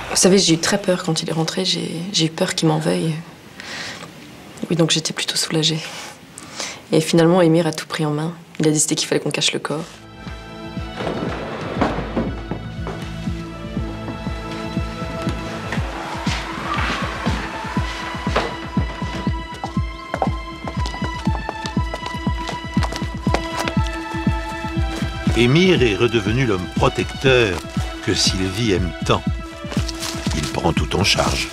Vous savez, j'ai eu très peur quand il est rentré. J'ai eu peur qu'il m'en veuille. Oui, donc j'étais plutôt soulagée. Et finalement, Émir a tout pris en main. Il a décidé qu'il fallait qu'on cache le corps. Émir est redevenu l'homme protecteur que Sylvie aime tant. Il prend tout en charge.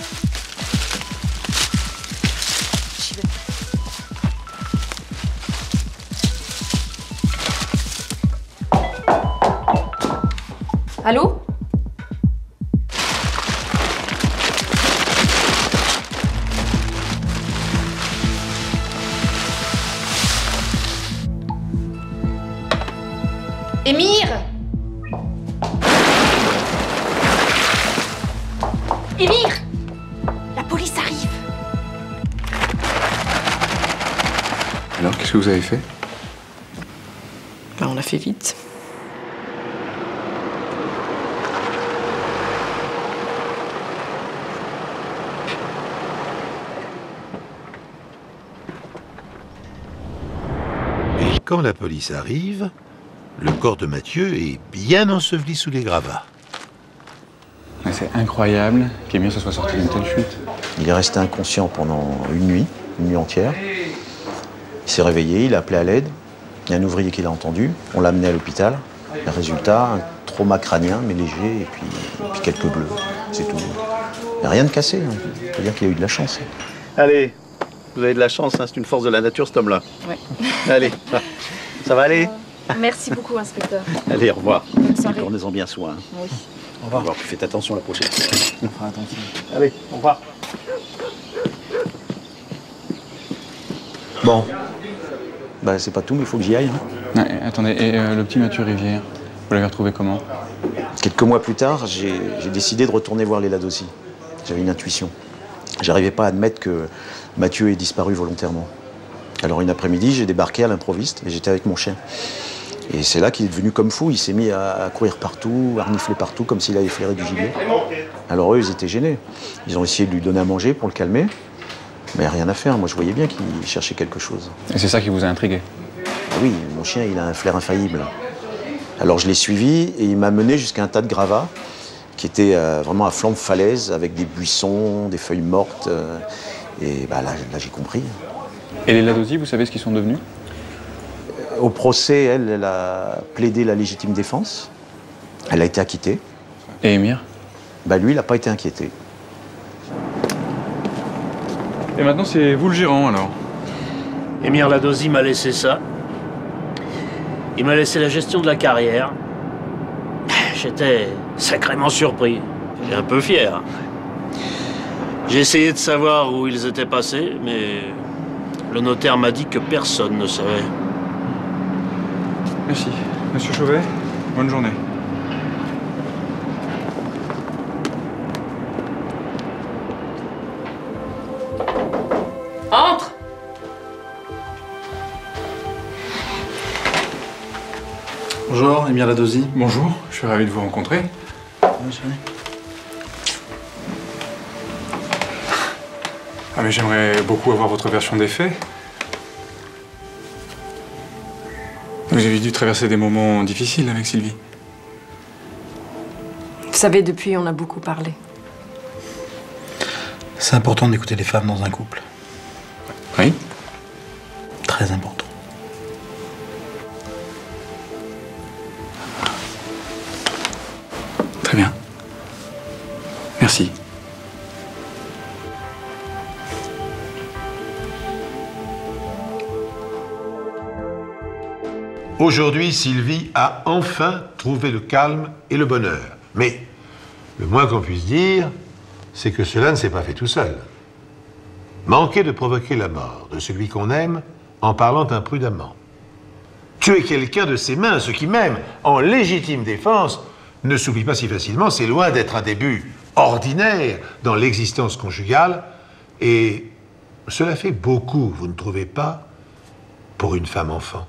Allô? Émir! Émir! La police arrive! Alors, qu'est-ce que vous avez fait? Ben, on l'a fait vite. Et quand la police arrive, le corps de Mathieu est bien enseveli sous les gravats. C'est incroyable qu'Émir se soit sorti d'une telle chute. Il est resté inconscient pendant une nuit entière. Il s'est réveillé, il a appelé à l'aide. Il y a un ouvrier qui l'a entendu. On l'a amené à l'hôpital. Le résultat, un trauma crânien, mais léger, et puis quelques bleus. C'est tout. Il n'y a rien de cassé. Hein. On peut dire qu'il a eu de la chance. Allez, vous avez de la chance, hein. C'est une force de la nature, cet homme-là. Ouais. Allez, ça va aller? Merci beaucoup, inspecteur. Allez, au revoir. Bonne soirée. Prenez-en bien soin. Oui. Au revoir. Puis faites attention la prochaine fois. On fera attention. Allez, au revoir. Bon. Bah, c'est pas tout, mais il faut que j'y aille. Hein. Ouais, attendez, et le petit Mathieu Rivière, vous l'avez retrouvé comment? Quelques mois plus tard, j'ai décidé de retourner voir les Ladossi. J'avais une intuition. J'arrivais pas à admettre que Mathieu ait disparu volontairement. Alors une après-midi, j'ai débarqué à l'improviste et j'étais avec mon chien. Et c'est là qu'il est devenu comme fou. Il s'est mis à courir partout, à renifler partout, comme s'il avait flairé du gibier. Alors eux, ils étaient gênés. Ils ont essayé de lui donner à manger pour le calmer. Mais rien à faire. Moi, je voyais bien qu'il cherchait quelque chose. Et c'est ça qui vous a intrigué? Oui, mon chien, il a un flair infaillible. Alors je l'ai suivi et il m'a mené jusqu'à un tas de gravats qui était vraiment à flanc de falaise, avec des buissons, des feuilles mortes. Et bah, là j'ai compris. Et les Ladossi, vous savez ce qu'ils sont devenus? Au procès, elle a plaidé la légitime défense. Elle a été acquittée. Et Émir? Bah, lui, il n'a pas été inquiété. Et maintenant, c'est vous le gérant, alors? Émir Ladossi m'a laissé ça. Il m'a laissé la gestion de la carrière. J'étais sacrément surpris. Et un peu fier. J'ai essayé de savoir où ils étaient passés, mais le notaire m'a dit que personne ne savait. Merci. Monsieur Chauvet, bonne journée. Entre! Bonjour, Émir Ladossi. Bonjour, je suis ravi de vous rencontrer. Ah mais j'aimerais beaucoup avoir votre version des faits. Vous avez dû traverser des moments difficiles avec Sylvie. Vous savez, depuis, on a beaucoup parlé. C'est important d'écouter les femmes dans un couple. Oui? Très important. Merci. Aujourd'hui, Sylvie a enfin trouvé le calme et le bonheur. Mais le moins qu'on puisse dire, c'est que cela ne s'est pas fait tout seul. Manquer de provoquer la mort de celui qu'on aime en parlant imprudemment. Tuer quelqu'un de ses mains, ce qui même, en légitime défense, ne s'oublie pas si facilement, c'est loin d'être un début ordinaire dans l'existence conjugale, et cela fait beaucoup, vous ne trouvez pas, pour une femme enfant.